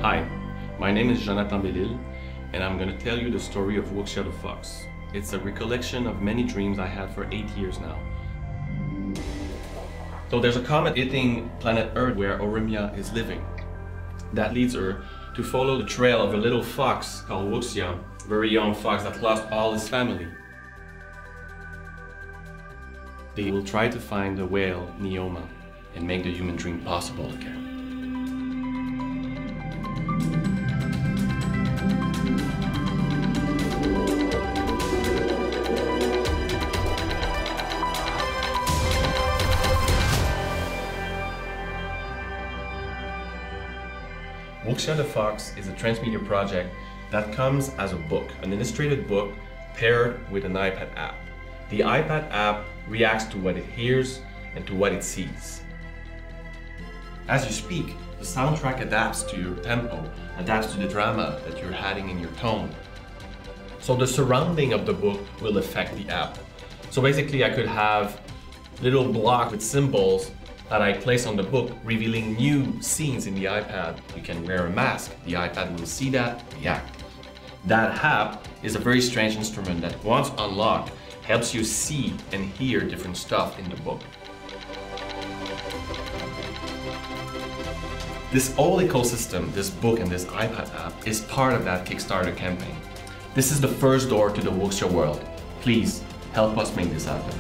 Hi, my name is Jonathan Bellil, and I'm going to tell you the story of Wuxia the Fox. It's a recollection of many dreams I had for 8 years now. So there's a comet hitting planet Earth where Orimia is living. That leads her to follow the trail of a little fox called Wuxia, a very young fox that lost all his family. They will try to find the whale, Neoma, and make the human dream possible again. Wuxia the Fox is a transmedia project that comes as a book, an illustrated book paired with an iPad app. The iPad app reacts to what it hears and to what it sees. As you speak, the soundtrack adapts to your tempo, adapts to the drama that you're adding in your tone. So the surrounding of the book will affect the app. So basically I could have little blocks with symbols that I place on the book, revealing new scenes in the iPad. You can wear a mask, the iPad will see that, react. That app is a very strange instrument that, once unlocked, helps you see and hear different stuff in the book. This whole ecosystem, this book and this iPad app, is part of that Kickstarter campaign. This is the first door to the Wuxia world. Please, help us make this happen.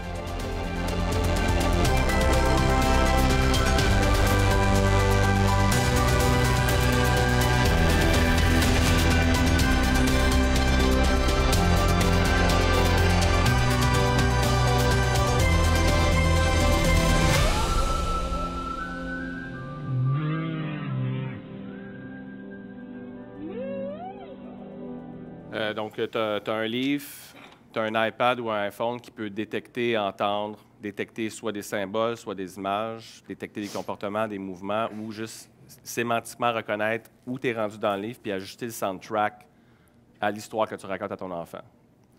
Donc, tu as un livre, tu as un iPad ou un iPhone qui peut détecter, entendre, détecter soit des symboles, soit des images, détecter des comportements, des mouvements, ou juste sémantiquement reconnaître où tu es rendu dans le livre puis ajuster le soundtrack à l'histoire que tu racontes à ton enfant.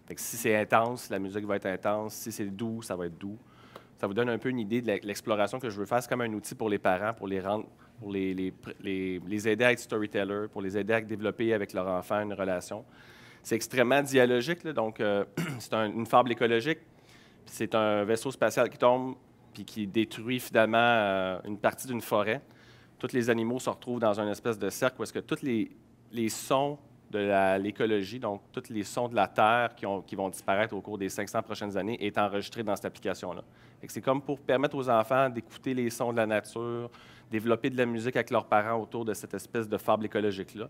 Fait que si c'est intense, la musique va être intense. Si c'est doux, ça va être doux. Ça vous donne un peu une idée de l'exploration que je veux faire. C'est comme un outil pour les parents, pour les rendre, pour les aider à être storytellers, pour les aider à développer avec leur enfant une relation. C'est extrêmement dialogique, là, donc c'est une fable écologique. C'est un vaisseau spatial qui tombe puis qui détruit finalement une partie d'une forêt. Tous les animaux se retrouvent dans une espèce de cercle où est-ce que tous les sons de l'écologie, donc tous les sons de la Terre qui vont disparaître au cours des 500 prochaines années, est enregistré dans cette application-là. C'est comme pour permettre aux enfants d'écouter les sons de la nature, développer de la musique avec leurs parents autour de cette espèce de fable écologique-là,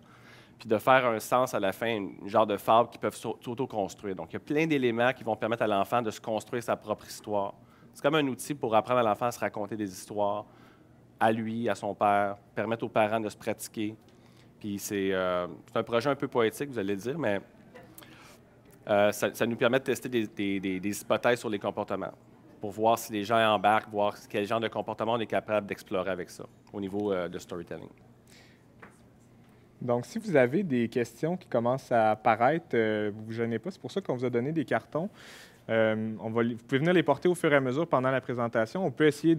puis de faire un sens à la fin, une genre de fable qu'ils peuvent s'auto-construire. Donc, il y a plein d'éléments qui vont permettre à l'enfant de se construire sa propre histoire. C'est comme un outil pour apprendre à l'enfant à se raconter des histoires à lui, à son père, permettre aux parents de se pratiquer. Puis c'est un projet un peu poétique, vous allez le dire, mais ça nous permet de tester des hypothèses sur les comportements pour voir si les gens embarquent, voir quel genre de comportement on est capable d'explorer avec ça au niveau de storytelling. Donc, si vous avez des questions qui commencent à apparaître, vous ne vous gênez pas. C'est pour ça qu'on vous a donné des cartons. Vous pouvez venir les porter au fur et à mesure pendant la présentation. On peut essayer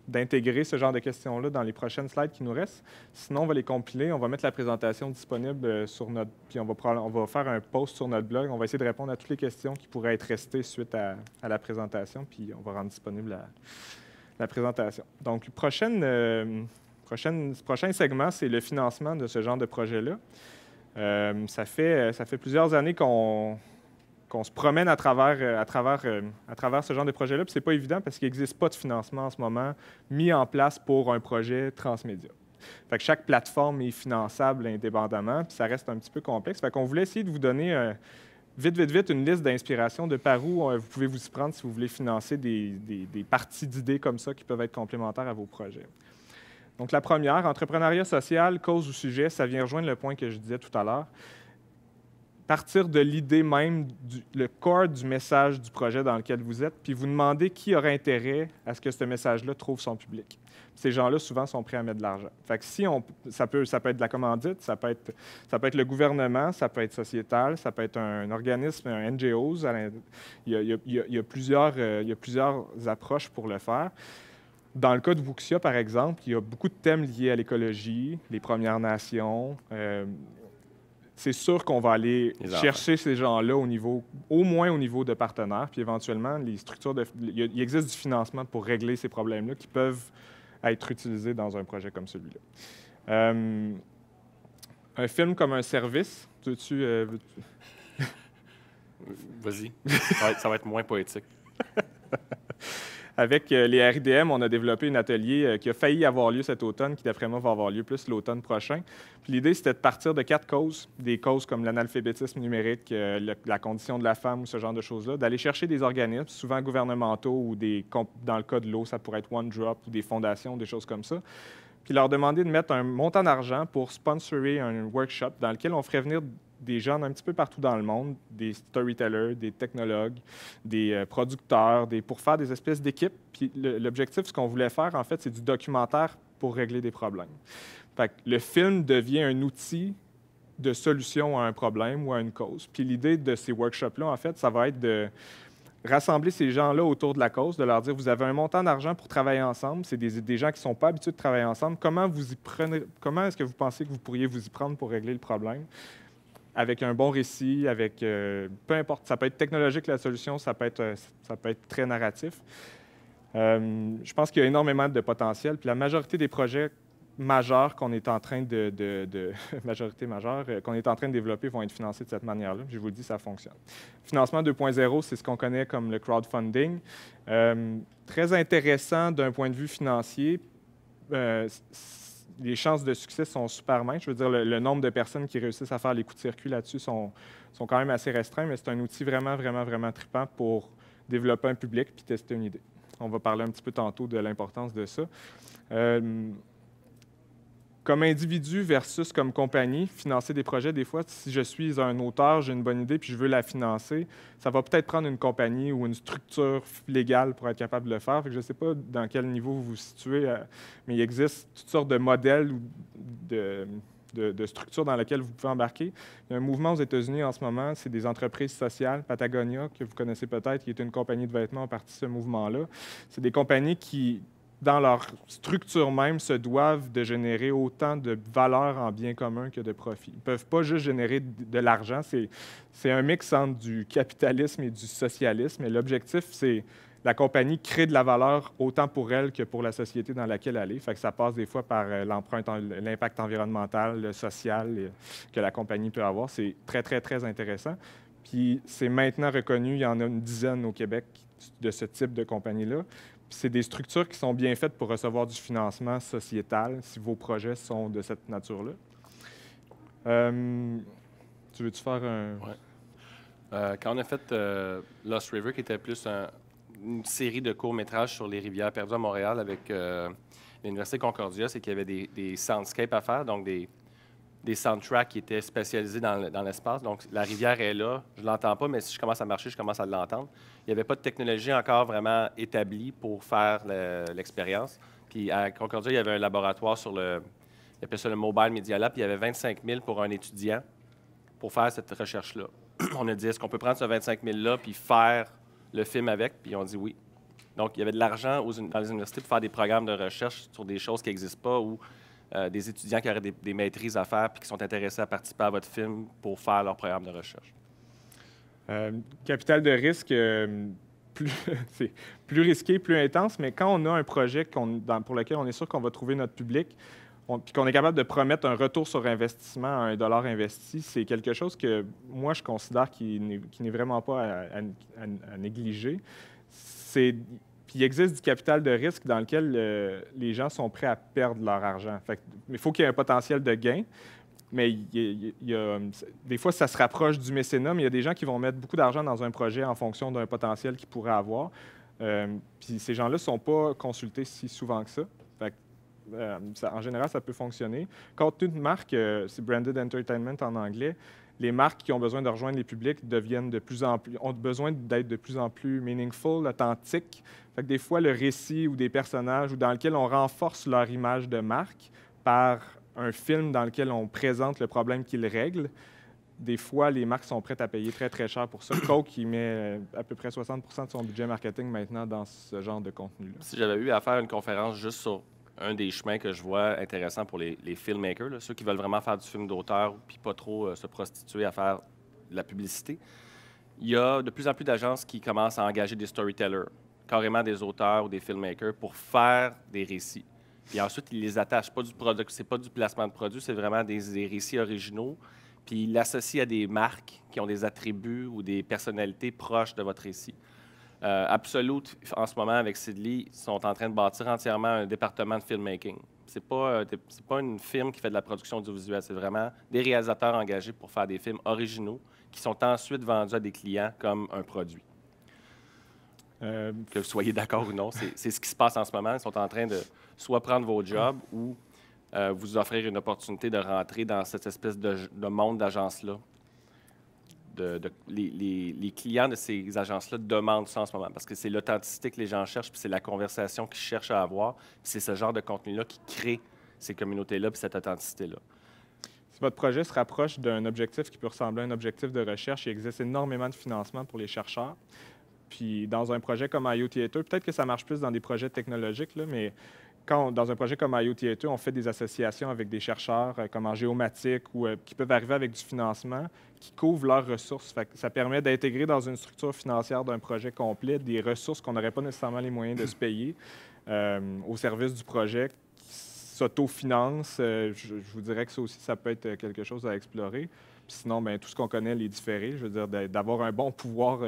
d'intégrer ce genre de questions-là dans les prochaines slides qui nous restent. Sinon, on va les compiler. On va mettre la présentation disponible sur notre... Puis on va faire un post sur notre blog. On va essayer de répondre à toutes les questions qui pourraient être restées suite à la présentation. Puis on va rendre disponible la présentation. Donc, prochain segment, c'est le financement de ce genre de projet-là. Ça fait plusieurs années qu'on se promène à travers ce genre de projet-là, puis c'est pas évident parce qu'il n'existe pas de financement en ce moment mis en place pour un projet transmédia. Fait que chaque plateforme est finançable indépendamment, puis ça reste un petit peu complexe. Fait qu'on voulait essayer de vous donner vite une liste d'inspiration de par où vous pouvez vous y prendre si vous voulez financer des parties d'idées comme ça qui peuvent être complémentaires à vos projets. Donc, la première, entrepreneuriat social, cause ou sujet, ça vient rejoindre le point que je disais tout à l'heure. Partir de l'idée même, le corps du message du projet dans lequel vous êtes, puis vous demandez qui aurait intérêt à ce que ce message-là trouve son public. Ces gens-là, souvent, sont prêts à mettre de l'argent. Fait que ça peut être de la commandite, ça peut être le gouvernement, ça peut être sociétal, ça peut être un organisme, un NGOs. Il y a plusieurs approches pour le faire. Dans le cas de Wuxia, par exemple, il y a beaucoup de thèmes liés à l'écologie, les Premières Nations. C'est sûr qu'on va aller chercher ces gens-là au moins au niveau de partenaires, puis éventuellement, il existe du financement pour régler ces problèmes-là qui peuvent être utilisés dans un projet comme celui-là. Un film comme un service, veux-tu... Vas-y, ça va être moins poétique. Avec les RIDM, on a développé un atelier qui a failli avoir lieu cet automne, qui d'après moi va avoir lieu plus l'automne prochain. Puis l'idée, c'était de partir de 4 causes, des causes comme l'analphabétisme numérique, la condition de la femme ou ce genre de choses-là, d'aller chercher des organismes, souvent gouvernementaux ou dans le cas de l'eau, ça pourrait être One Drop ou des fondations, des choses comme ça, puis leur demander de mettre un montant d'argent pour sponsorer un workshop dans lequel on ferait venir des gens un petit peu partout dans le monde, des storytellers, des technologues, des producteurs, pour faire des espèces d'équipes. Puis l'objectif, ce qu'on voulait faire, en fait, c'est du documentaire pour régler des problèmes. Fait que le film devient un outil de solution à un problème ou à une cause. Puis l'idée de ces workshops-là, en fait, ça va être de rassembler ces gens-là autour de la cause, de leur dire, vous avez un montant d'argent pour travailler ensemble, c'est des gens qui ne sont pas habitués de travailler ensemble, comment est-ce que vous pensez que vous pourriez vous y prendre pour régler le problème? Avec un bon récit, avec peu importe, ça peut être technologique la solution, ça peut être très narratif. Je pense qu'il y a énormément de potentiel. Puis la majorité des projets majeurs qu'on est en train majorité majeure qu'on est en train de développer vont être financés de cette manière-là. Je vous le dis, ça fonctionne. Financement 2.0, c'est ce qu'on connaît comme le crowdfunding. Très intéressant d'un point de vue financier. Les chances de succès sont super minces. Je veux dire, le nombre de personnes qui réussissent à faire les coups de circuit là-dessus sont quand même assez restreints, mais c'est un outil vraiment, vraiment, vraiment trippant pour développer un public puis tester une idée. On va parler un petit peu tantôt de l'importance de ça. Comme individu versus comme compagnie, financer des projets, des fois, si je suis un auteur, j'ai une bonne idée puis je veux la financer, ça va peut-être prendre une compagnie ou une structure légale pour être capable de le faire. Fait que je ne sais pas dans quel niveau vous vous situez, mais il existe toutes sortes de modèles ou de structures dans lesquelles vous pouvez embarquer. Il y a un mouvement aux États-Unis en ce moment, c'est des entreprises sociales, Patagonia, que vous connaissez peut-être, qui est une compagnie de vêtements en partie de ce mouvement-là. C'est des compagnies qui, dans leur structure même, se doivent de générer autant de valeur en bien commun que de profit. Ils ne peuvent pas juste générer de l'argent. C'est un mix entre du capitalisme et du socialisme. Et l'objectif, c'est la compagnie crée de la valeur autant pour elle que pour la société dans laquelle elle est. Fait que ça passe des fois par l'impact environnemental, le social que la compagnie peut avoir. C'est très, très, très intéressant. Puis c'est maintenant reconnu, il y en a une dizaine au Québec de ce type de compagnie-là. C'est des structures qui sont bien faites pour recevoir du financement sociétal si vos projets sont de cette nature-là. Tu veux-tu faire un... Ouais. Quand on a fait Lost River, qui était plus une série de courts-métrages sur les rivières perdues à Montréal avec l'Université Concordia, c'est qu'il y avait des soundscapes à faire, donc des soundtracks qui étaient spécialisés dans l'espace. Donc, la rivière est là, je ne l'entends pas, mais si je commence à marcher, je commence à l'entendre. Il n'y avait pas de technologie encore vraiment établie pour faire l'expérience. Puis à Concordia, il y avait un laboratoire ils appelaient ça le Mobile Media Lab, puis il y avait 25 000 pour un étudiant pour faire cette recherche-là. On a dit, est-ce qu'on peut prendre ce 25 000-là puis faire le film avec? Puis on dit oui. Donc, il y avait de l'argent dans les universités pour faire des programmes de recherche sur des choses qui n'existent pas ou des étudiants qui auraient des maîtrises à faire puis qui sont intéressés à participer à votre film pour faire leur programme de recherche. Capital de risque, c'est plus risqué, plus intense, mais quand on a un projet pour lequel on est sûr qu'on va trouver notre public, puis qu'on est capable de promettre un retour sur investissement à $1 investi, c'est quelque chose que moi, je considère qui n'est vraiment pas à négliger. Puis il existe du capital de risque dans lequel les gens sont prêts à perdre leur argent. Il faut qu'il y ait un potentiel de gain, mais des fois, ça se rapproche du mécénat, mais il y a des gens qui vont mettre beaucoup d'argent dans un projet en fonction d'un potentiel qu'ils pourraient avoir. Puis ces gens-là ne sont pas consultés si souvent que ça. En général, ça peut fonctionner. Contenu de marque, c'est Branded Entertainment en anglais. Les marques qui ont besoin de rejoindre les publics ont besoin d'être de plus en plus meaningful, authentiques. Fait que des fois, le récit ou des personnages ou dans lequel on renforce leur image de marque par un film dans lequel on présente le problème qu'ils règlent, des fois, les marques sont prêtes à payer très, très cher pour ça. Coke, qui met à peu près 60 % de son budget marketing maintenant dans ce genre de contenu-là. Si j'avais eu à faire une conférence juste sur un des chemins que je vois intéressant pour les filmmakers, là, ceux qui veulent vraiment faire du film d'auteur puis pas trop se prostituer à faire de la publicité, il y a de plus en plus d'agences qui commencent à engager des storytellers, carrément des auteurs ou des filmmakers, pour faire des récits. Puis ensuite, ils les attachent. C'est pas du placement de produits, c'est vraiment des récits originaux. Puis ils l'associent à des marques qui ont des attributs ou des personnalités proches de votre récit. Absolute, en ce moment, avec Sidley, sont en train de bâtir entièrement un département de filmmaking. Ce n'est pas une firme qui fait de la production audiovisuelle, c'est vraiment des réalisateurs engagés pour faire des films originaux qui sont ensuite vendus à des clients comme un produit. Que vous soyez d'accord ou non, c'est ce qui se passe en ce moment. Ils sont en train de soit prendre vos jobs ou vous offrir une opportunité de rentrer dans cette espèce de monde d'agences-là. Les clients de ces agences-là demandent ça en ce moment parce que c'est l'authenticité que les gens cherchent, puis c'est la conversation qu'ils cherchent à avoir, puis c'est ce genre de contenu-là qui crée ces communautés-là, puis cette authenticité-là. Si votre projet se rapproche d'un objectif qui peut ressembler à un objectif de recherche, il existe énormément de financement pour les chercheurs. Puis dans un projet comme IO Theater, peut-être que ça marche plus dans des projets technologiques, là, mais dans un projet comme IO Theater, on fait des associations avec des chercheurs comme en géomatique ou qui peuvent arriver avec du financement qui couvrent leurs ressources. Fait que ça permet d'intégrer dans une structure financière d'un projet complet des ressources qu'on n'aurait pas nécessairement les moyens de se payer au service du projet qui s'autofinancent. Je vous dirais que ça aussi, ça peut être quelque chose à explorer. Puis sinon, bien, tout ce qu'on connaît, les différés, je veux dire, d'avoir un bon pouvoir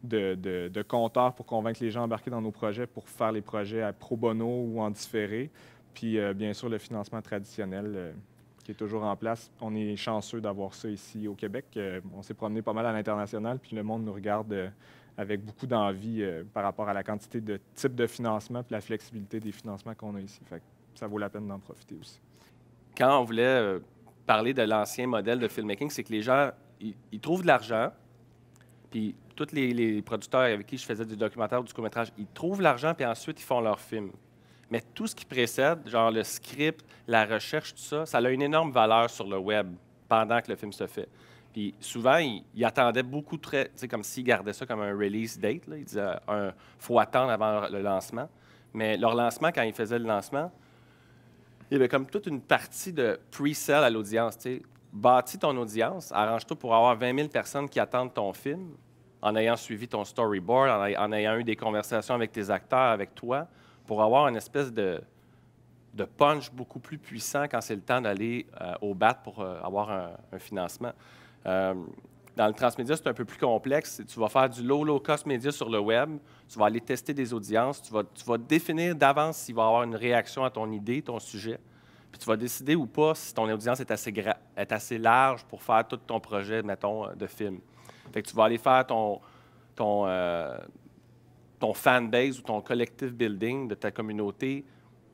de compteurs pour convaincre les gens embarqués dans nos projets pour faire les projets à pro bono ou en différé. Puis, bien sûr, le financement traditionnel qui est toujours en place. On est chanceux d'avoir ça ici au Québec. On s'est promené pas mal à l'international, puis le monde nous regarde avec beaucoup d'envie par rapport à la quantité de types de financement puis la flexibilité des financements qu'on a ici. Fait que ça vaut la peine d'en profiter aussi. Quand on voulait parler de l'ancien modèle de filmmaking, c'est que les gens, ils trouvent de l'argent, puis tous les producteurs avec qui je faisais du documentaire ou du court-métrage, ils trouvent l'argent, puis ensuite, ils font leur film. Mais tout ce qui précède, genre le script, la recherche, tout ça, ça a une énorme valeur sur le web pendant que le film se fait. Puis souvent, ils attendaient beaucoup, tu sais, comme s'ils gardaient ça comme un release date. Là. Ils disaient faut attendre avant le lancement. Mais leur lancement, quand ils faisaient le lancement, il y avait comme toute une partie de pre-sell à l'audience. Tu sais. Bâtis ton audience, arrange-toi pour avoir 20 000 personnes qui attendent ton film en ayant suivi ton storyboard, en ayant eu des conversations avec tes acteurs, avec toi, pour avoir une espèce de punch beaucoup plus puissant quand c'est le temps d'aller au bat pour avoir un financement. Dans le transmédia, c'est un peu plus complexe. Tu vas faire du low-cost média sur le web, tu vas aller tester des audiences, tu vas définir d'avance s'il va y avoir une réaction à ton idée, ton sujet, puis tu vas décider ou pas si ton audience est assez large pour faire tout ton projet, mettons, de film. Fait que tu vas aller faire ton fanbase ou ton collective building de ta communauté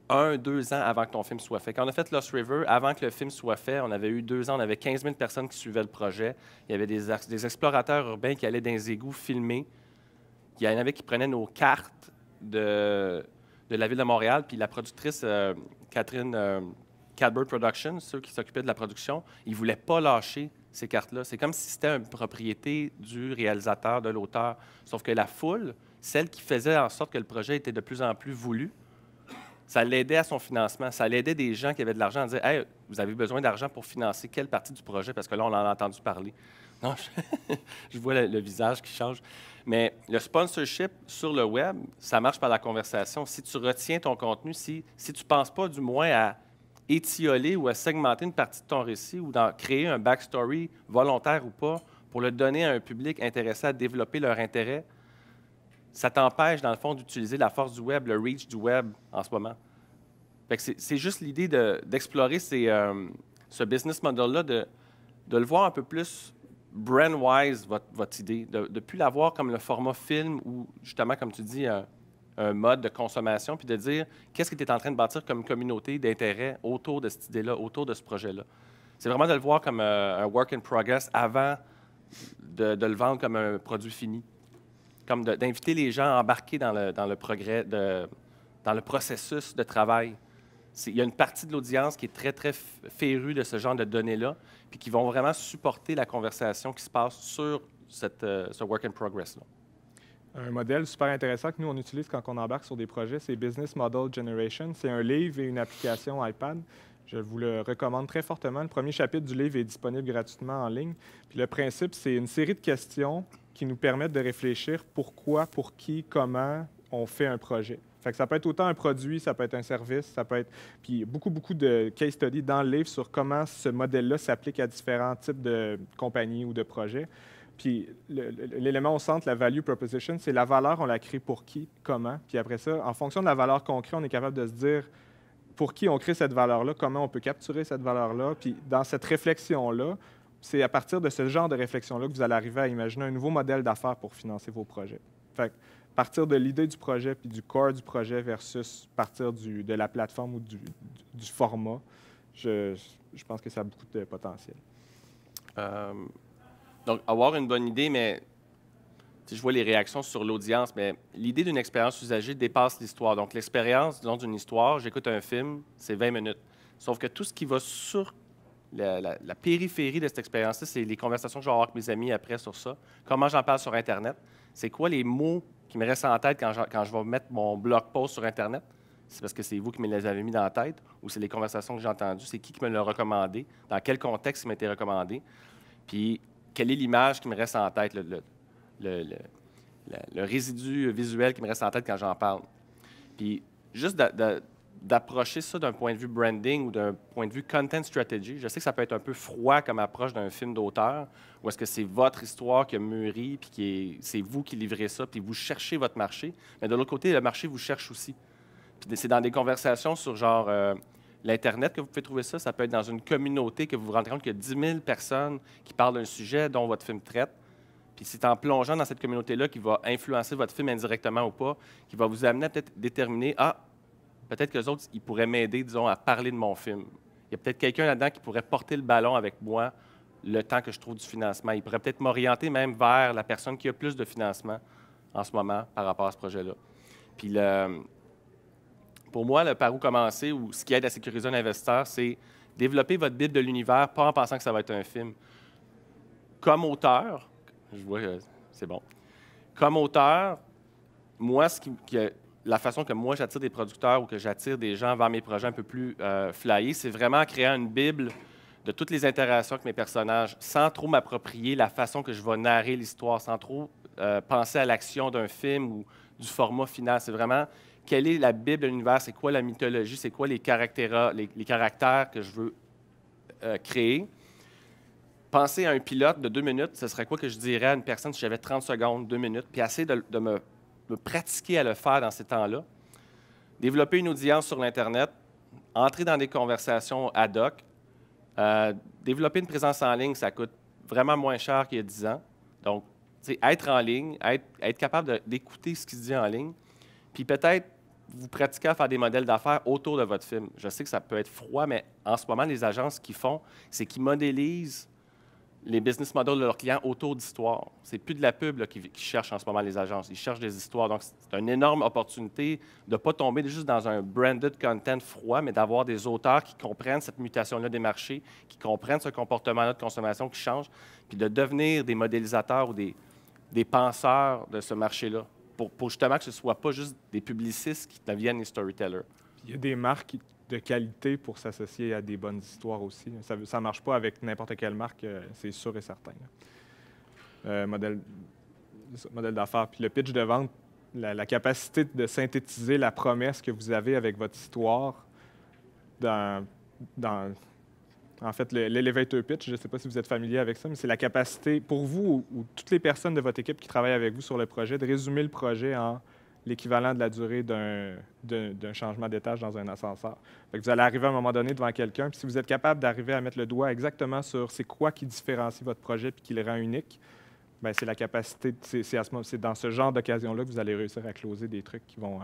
1-2 ans avant que ton film soit fait. Quand on a fait Lost River, avant que le film soit fait, on avait eu 2 ans, on avait 15 000 personnes qui suivaient le projet. Il y avait des explorateurs urbains qui allaient dans les égouts filmer. Il y en avait qui prenaient nos cartes de la Ville de Montréal, puis la productrice Catherine Cadbert Productions, ceux qui s'occupaient de la production, ils ne voulaient pas lâcher ces cartes-là. C'est comme si c'était une propriété du réalisateur, de l'auteur. Sauf que la foule, celle qui faisait en sorte que le projet était de plus en plus voulu, ça l'aidait à son financement. Ça l'aidait des gens qui avaient de l'argent à dire « Hey, vous avez besoin d'argent pour financer quelle partie du projet? » Parce que là, on en a entendu parler. Non, je vois le visage qui change. Mais le sponsorship sur le web, ça marche par la conversation. Si tu retiens ton contenu, si tu ne penses pas du moins à étioler ou à segmenter une partie de ton récit ou d'en créer un backstory volontaire ou pas pour le donner à un public intéressé à développer leur intérêt, ça t'empêche, dans le fond, d'utiliser la force du web, le reach du web en ce moment. C'est juste l'idée d'explorer ce business model-là, de le voir un peu plus brand-wise, votre idée, de ne plus la voir comme le format film ou, justement, comme tu dis, un mode de consommation, puis de dire qu'est-ce que tu es en train de bâtir comme communauté d'intérêt autour de cette idée-là, autour de ce projet-là. C'est vraiment de le voir comme un work in progress avant de le vendre comme un produit fini. Comme d'inviter les gens à embarquer dans le progrès, dans le processus de travail. Il y a une partie de l'audience qui est très, très férue de ce genre de données-là, puis qui vont vraiment supporter la conversation qui se passe sur ce work in progress-là. Un modèle super intéressant que nous, on utilise quand on embarque sur des projets, c'est Business Model Generation. C'est un livre et une application iPad. Je vous le recommande très fortement. Le premier chapitre du livre est disponible gratuitement en ligne. Puis le principe, c'est une série de questions qui nous permettent de réfléchir pourquoi, pour qui, comment on fait un projet. Fait que ça peut être autant un produit, ça peut être un service, ça peut être... Puis beaucoup de case studies dans le livre sur comment ce modèle-là s'applique à différents types de compagnies ou de projets. Puis l'élément au centre, la value proposition, c'est la valeur, on la crée pour qui, comment. Puis après ça, en fonction de la valeur qu'on crée, on est capable de se dire pour qui on crée cette valeur-là, comment on peut capturer cette valeur-là. Puis dans cette réflexion-là, c'est à partir de ce genre de réflexion-là que vous allez arriver à imaginer un nouveau modèle d'affaires pour financer vos projets. Fait que partir de l'idée du projet puis du core du projet versus partir de la plateforme ou du format, je pense que ça a beaucoup de potentiel. Donc, avoir une bonne idée, mais je vois les réactions sur l'audience, mais l'idée d'une expérience usagée dépasse l'histoire. Donc, l'expérience, disons, d'une histoire, j'écoute un film, c'est 20 minutes. Sauf que tout ce qui va sur la périphérie de cette expérience-là, c'est les conversations que je vais avoir avec mes amis après sur ça. Comment j'en parle sur Internet? C'est quoi les mots qui me restent en tête quand je vais mettre mon blog post sur Internet? C'est parce que c'est vous qui me les avez mis dans la tête ou c'est les conversations que j'ai entendues? C'est qui me l'a recommandé? Dans quel contexte il m'a été recommandé? Puis, quelle est l'image qui me reste en tête, le résidu visuel qui me reste en tête quand j'en parle? Puis, juste d'approcher ça d'un point de vue branding ou d'un point de vue content strategy, je sais que ça peut être un peu froid comme approche d'un film d'auteur, ou est-ce que c'est votre histoire qui a mûri, puis c'est vous qui livrez ça, puis vous cherchez votre marché. Mais de l'autre côté, le marché vous cherche aussi. Puis c'est dans des conversations sur genre l'Internet que vous pouvez trouver ça. Ça peut être dans une communauté que vous vous rendez compte qu'il y a 10 000 personnes qui parlent d'un sujet dont votre film traite. Puis c'est en plongeant dans cette communauté-là qui va influencer votre film indirectement ou pas, qui va vous amener à peut-être déterminer, peut-être que les autres, ils pourraient m'aider, disons, à parler de mon film. Il y a peut-être quelqu'un là-dedans qui pourrait porter le ballon avec moi le temps que je trouve du financement. Il pourrait peut-être m'orienter même vers la personne qui a plus de financement en ce moment par rapport à ce projet-là. Puis pour moi, par où commencer ou ce qui aide à sécuriser un investisseur, c'est développer votre Bible de l'univers, pas en pensant que ça va être un film. Comme auteur, je vois que c'est bon. Comme auteur, moi, la façon que moi j'attire des producteurs ou que j'attire des gens vers mes projets un peu plus flyés, c'est vraiment créer une Bible de toutes les interactions avec mes personnages, sans trop m'approprier la façon que je vais narrer l'histoire, sans trop penser à l'action d'un film ou du format final. C'est vraiment quelle est la Bible de l'univers, c'est quoi la mythologie, c'est quoi les caractères que je veux créer. Penser à un pilote de 2 minutes, ce serait quoi que je dirais à une personne si j'avais 30 secondes, 2 minutes, puis essayer de me pratiquer à le faire dans ces temps-là. Développer une audience sur l'Internet, entrer dans des conversations ad hoc, développer une présence en ligne, ça coûte vraiment moins cher qu'il y a 10 ans. Donc, être en ligne, être capable d'écouter ce qui se dit en ligne, puis peut-être vous pratiquez à faire des modèles d'affaires autour de votre film. Je sais que ça peut être froid, mais en ce moment, les agences, ce qu'ils font, c'est qu'ils modélisent les business models de leurs clients autour d'histoires. C'est plus de la pub qu'ils cherchent en ce moment, les agences. Ils cherchent des histoires. Donc, c'est une énorme opportunité de ne pas tomber juste dans un branded content froid, mais d'avoir des auteurs qui comprennent cette mutation-là des marchés, qui comprennent ce comportement-là de consommation qui change, puis de devenir des modélisateurs ou des penseurs de ce marché-là, pour justement que ce ne soit pas juste des publicistes qui deviennent des storytellers. Il y a des marques de qualité pour s'associer à des bonnes histoires aussi. Ça ne marche pas avec n'importe quelle marque, c'est sûr et certain. Modèle d'affaires. Puis le pitch de vente, la capacité de synthétiser la promesse que vous avez avec votre histoire dans en fait, l'elevator pitch, je ne sais pas si vous êtes familier avec ça, mais c'est la capacité pour vous ou toutes les personnes de votre équipe qui travaillent avec vous sur le projet de résumer le projet en l'équivalent de la durée d'un changement d'étage dans un ascenseur. Fait que vous allez arriver à un moment donné devant quelqu'un, puis si vous êtes capable d'arriver à mettre le doigt exactement sur c'est quoi qui différencie votre projet puis qui le rend unique, bien, c'est la capacité, c'est dans ce genre d'occasion-là que vous allez réussir à closer des trucs qui vont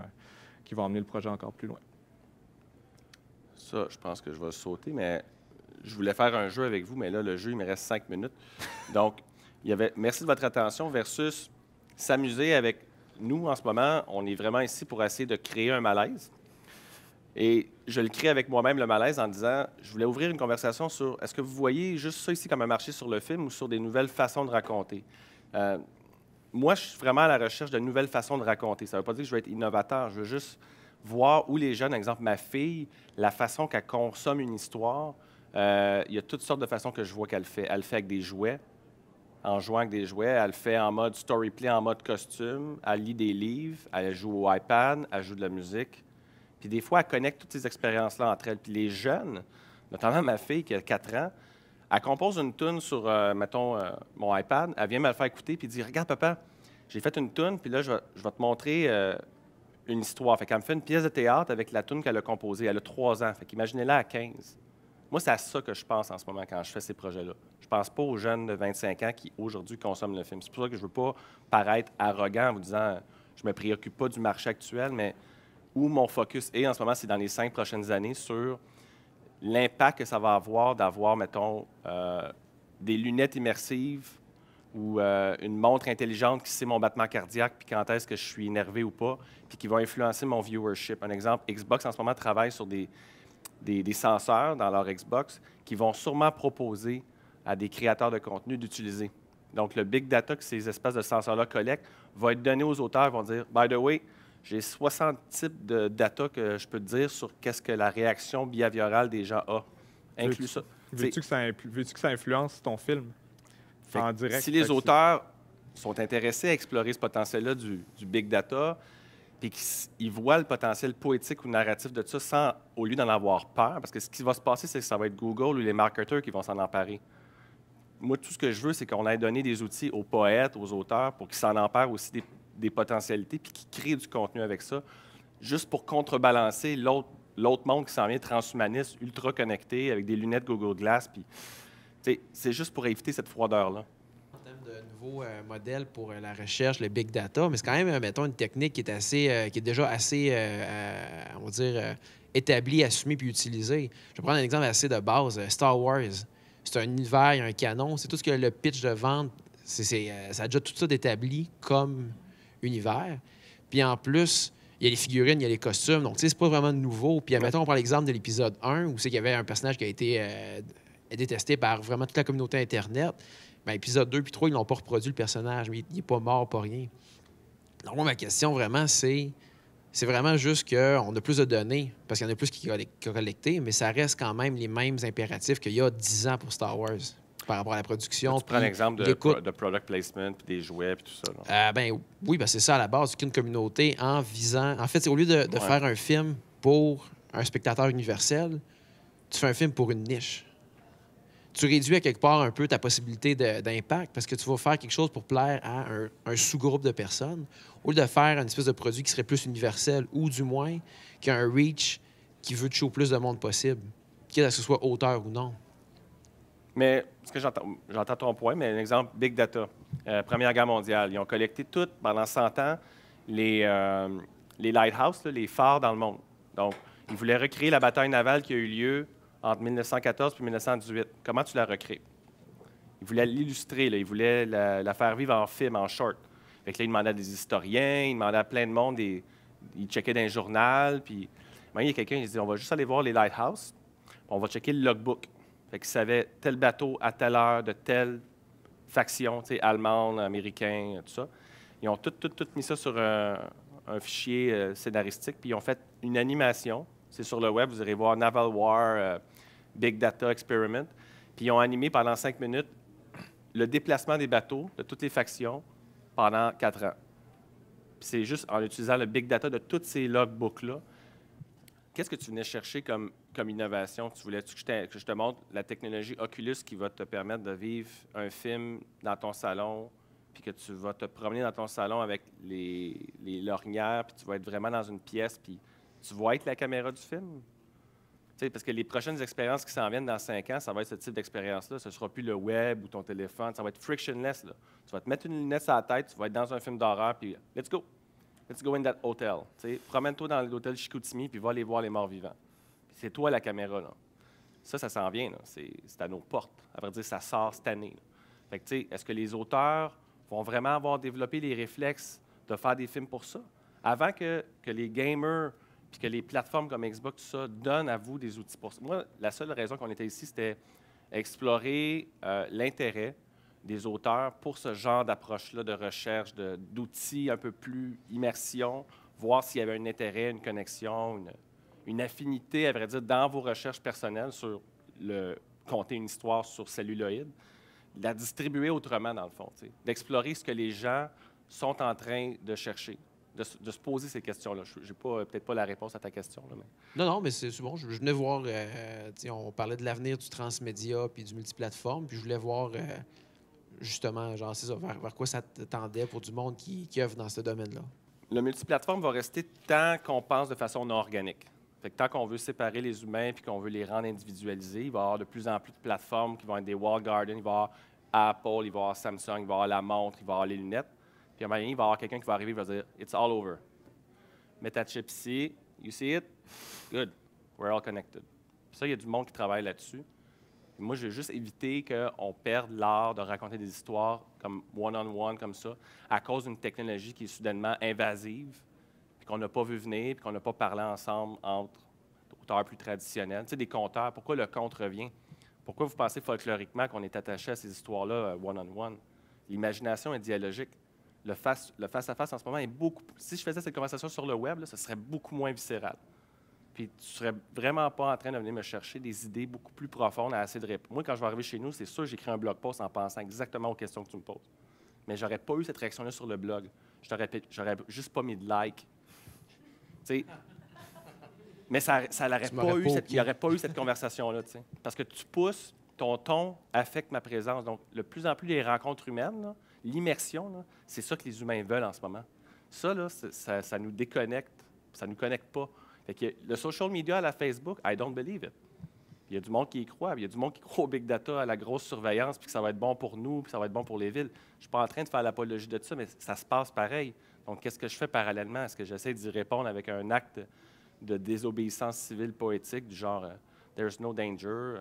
emmener le projet encore plus loin. Ça, je pense que je vais sauter, mais je voulais faire un jeu avec vous, mais là, le jeu, il me reste 5 minutes. Donc, il y avait merci de votre attention versus s'amuser avec nous, en ce moment. On est vraiment ici pour essayer de créer un malaise. Et je le crée avec moi-même, le malaise, en disant, je voulais ouvrir une conversation sur, est-ce que vous voyez juste ça ici comme un marché sur le film ou sur des nouvelles façons de raconter? Moi, je suis vraiment à la recherche de nouvelles façons de raconter. Ça ne veut pas dire que je vais être innovateur. Je veux juste voir où les jeunes, par exemple, ma fille, la façon qu'elle consomme une histoire, il y a toutes sortes de façons que je vois qu'elle fait. Elle le fait avec des jouets, en jouant avec des jouets. Elle le fait en mode story play, en mode costume. Elle lit des livres, elle joue au iPad, elle joue de la musique. Puis des fois, elle connecte toutes ces expériences-là entre elles. Puis les jeunes, notamment ma fille qui a 4 ans, Elle compose une tune sur, mettons, mon iPad. Elle vient me le faire écouter, puis dit « Regarde, papa, j'ai fait une tune, puis là, je vais te montrer une histoire. » Fait qu'elle me fait une pièce de théâtre avec la tune qu'elle a composée. Elle a 3 ans. Fait qu'imaginez-la à 15. Moi, c'est à ça que je pense en ce moment quand je fais ces projets-là. Je pense pas aux jeunes de 25 ans qui, aujourd'hui, consomment le film. C'est pour ça que je veux pas paraître arrogant en vous disant « Je me préoccupe pas du marché actuel », mais où mon focus est en ce moment, c'est dans les 5 prochaines années sur l'impact que ça va avoir d'avoir, mettons, des lunettes immersives ou une montre intelligente qui sait mon battement cardiaque puis quand est-ce que je suis énervé ou pas, puis qui va influencer mon viewership. Un exemple, Xbox en ce moment travaille sur des senseurs dans leur Xbox qui vont sûrement proposer à des créateurs de contenu d'utiliser. Donc, le big data que ces espèces de senseurs-là collectent va être donné aux auteurs. Ils vont dire, by the way, j'ai 60 types de data que je peux te dire sur qu'est-ce que la réaction behaviorale des gens a. Inclus ça. Veux-tu que ça influence ton film en direct? Si les auteurs sont intéressés à explorer ce potentiel-là du big data, puis qu'ils voient le potentiel poétique ou narratif de ça au lieu d'en avoir peur, parce que ce qui va se passer, c'est que ça va être Google ou les marketeurs qui vont s'en emparer. Moi, tout ce que je veux, c'est qu'on ait donné des outils aux poètes, aux auteurs, pour qu'ils s'en emparent aussi des potentialités, puis qu'ils créent du contenu avec ça, juste pour contrebalancer l'autre monde qui s'en vient transhumaniste, ultra connecté, avec des lunettes Google Glass. Puis, c'est juste pour éviter cette froideur-là. En termes de nouveaux modèles pour la recherche, le big data, mais c'est quand même, mettons, une technique qui est déjà assez, on va dire, établie, assumée puis utilisée. Je vais prendre un exemple assez de base. Star Wars, c'est un univers, il y a un canon, c'est tout ce que le pitch de vente, ça a déjà tout ça d'établi comme univers. Puis en plus, il y a les figurines, il y a les costumes. Donc, tu sais, c'est pas vraiment nouveau. Puis, admettons, on prend l'exemple de l'épisode 1, où c'est qu'il y avait un personnage qui a été détesté par vraiment toute la communauté Internet. Bien, épisode 2 puis 3, ils n'ont pas reproduit le personnage, mais il n'est pas mort, pas rien. Donc, moi, ma question, vraiment, c'est vraiment juste qu'on a plus de données, parce qu'il y en a plus qui collecté, mais ça reste quand même les mêmes impératifs qu'il y a 10 ans pour Star Wars. Par rapport à la production. Tu prends l'exemple de product placement, puis des jouets, puis tout ça. Oui, c'est ça à la base, qu'une communauté en visant... En fait, c'est au lieu de faire un film pour un spectateur universel, tu fais un film pour une niche. Tu réduis à quelque part un peu ta possibilité d'impact parce que tu vas faire quelque chose pour plaire à un sous-groupe de personnes au lieu de faire une espèce de produit qui serait plus universel ou du moins qui a un reach qui veut toucher au plus de monde possible, quitte à ce que ce soit auteur ou non. Mais, ce que j'entends ton point, mais un exemple, Big Data, Première Guerre mondiale. Ils ont collecté tout, pendant 100 ans, les lighthouses, là, les phares dans le monde. Donc, ils voulaient recréer la bataille navale qui a eu lieu entre 1914 et 1918. Comment tu la recrées? Ils voulaient l'illustrer, ils voulaient la faire vivre en film, en short. Fait que là, ils demandaient à des historiens, ils demandaient à plein de monde, ils checkaient dans un journal, puis il y a quelqu'un qui dit « On va juste aller voir les lighthouses, on va checker le logbook. » Fait qu'ils savaient tel bateau à telle heure de telle faction, allemande, américain, tout ça. Ils ont tout mis ça sur un fichier scénaristique, puis ils ont fait une animation. C'est sur le web, vous irez voir Naval War, Big Data Experiment. Puis ils ont animé pendant 5 minutes le déplacement des bateaux de toutes les factions pendant 4 ans. Puis c'est juste en utilisant le Big Data de tous ces logbooks-là. Qu'est-ce que tu venais chercher comme innovation? Tu voulais-tu que je te montre la technologie Oculus qui va te permettre de vivre un film dans ton salon, puis que tu vas te promener dans ton salon avec les lorgnières, puis tu vas être vraiment dans une pièce, puis tu vas être la caméra du film? T'sais, parce que les prochaines expériences qui s'en viennent dans 5 ans, ça va être ce type d'expérience-là. Ce ne sera plus le web ou ton téléphone. Ça va être frictionless. Là. Tu vas te mettre une lunette sur la tête, tu vas être dans un film d'horreur, puis let's go! Let's go in that hotel. Promène-toi dans l'hôtel Chicoutimi, puis va aller voir les morts vivants. C'est toi la caméra. Là. Ça s'en vient. C'est à nos portes. À vrai dire, ça sort cette année. Fait que, est-ce que les auteurs vont vraiment avoir développé les réflexes de faire des films pour ça? Avant que les gamers puis que les plateformes comme Xbox, tout ça, donnent à vous des outils pour ça. Moi, la seule raison qu'on était ici, c'était explorer l'intérêt des auteurs pour ce genre d'approche-là de recherche, d'outils un peu plus immersion, voir s'il y avait un intérêt, une connexion, une affinité, à vrai dire, dans vos recherches personnelles sur compter une histoire sur celluloïd, la distribuer autrement, dans le fond, d'explorer ce que les gens sont en train de chercher. de se poser ces questions-là. Je n'ai peut-être pas la réponse à ta question. Là, mais... Non, mais c'est bon. Je venais voir, on parlait de l'avenir du transmédia puis du multiplateforme, puis je voulais voir justement, genre, c'est ça, vers quoi ça tendait pour du monde qui œuvre dans ce domaine-là. Le multiplateforme va rester tant qu'on pense de façon non organique. Fait que tant qu'on veut séparer les humains puis qu'on veut les rendre individualisés, il va y avoir de plus en plus de plateformes qui vont être des walled gardens, il va y avoir Apple, il va y avoir Samsung, il va y avoir la montre, il va y avoir les lunettes. Puis à un moment donné, il va y avoir quelqu'un qui va arriver et va dire « It's all over. Mets ta chip ici. You see it? Good. We're all connected. » Puis ça, il y a du monde qui travaille là-dessus. Moi, je veux juste éviter qu'on perde l'art de raconter des histoires comme one-on-one, comme ça, à cause d'une technologie qui est soudainement invasive, puis qu'on n'a pas vu venir, puis qu'on n'a pas parlé ensemble entre auteurs plus traditionnels. Tu sais, des conteurs, pourquoi le conte revient? Pourquoi vous pensez folkloriquement qu'on est attaché à ces histoires-là one-on-one? L'imagination est dialogique. Le face-à-face en ce moment est beaucoup... Si je faisais cette conversation sur le web, là, ce serait beaucoup moins viscéral. Puis tu serais vraiment pas en train de venir me chercher des idées beaucoup plus profondes à assez de réponses. Moi, quand je vais arriver chez nous, c'est sûr que j'écris un blog post en pensant exactement aux questions que tu me poses. Mais j'aurais pas eu cette réaction-là sur le blog. J'aurais juste pas mis de like. Tu sais... Mais il n'y aurait pas eu cette conversation-là, tu sais. Parce que tu pousses, ton ton affecte ma présence. Donc, de plus en plus, les rencontres humaines, l'immersion, c'est ça que les humains veulent en ce moment. Ça, là, ça nous déconnecte, ça ne nous connecte pas. Fait que le social media à la Facebook, I don't believe it. Il y a du monde qui y croit, il y a du monde qui croit au big data, à la grosse surveillance, puis que ça va être bon pour nous, puis ça va être bon pour les villes. Je ne suis pas en train de faire l'apologie de ça, mais ça se passe pareil. Donc, qu'est-ce que je fais parallèlement? Est-ce que j'essaie d'y répondre avec un acte de désobéissance civile poétique du genre « There's no danger ».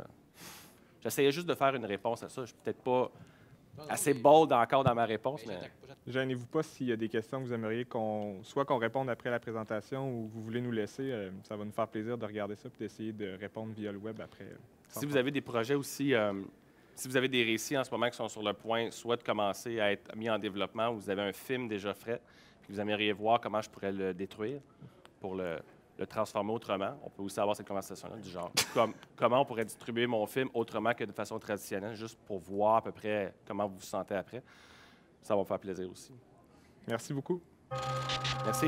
J'essayais juste de faire une réponse à ça. Je suis peut-être pas assez bold encore dans ma réponse, mais... Gênez-vous pas s'il y a des questions que vous aimeriez qu'on réponde après la présentation ou vous voulez nous laisser. Ça va nous faire plaisir de regarder ça et d'essayer de répondre via le web après. Si vous avez des projets aussi, si vous avez des récits en ce moment qui sont sur le point soit de commencer à être mis en développement ou vous avez un film déjà fait puis vous aimeriez voir comment je pourrais le détruire pour le transformer autrement, on peut aussi avoir cette conversation-là du genre comment on pourrait distribuer mon film autrement que de façon traditionnelle, juste pour voir à peu près comment vous vous sentez après. Ça va me faire plaisir aussi. Merci beaucoup. Merci.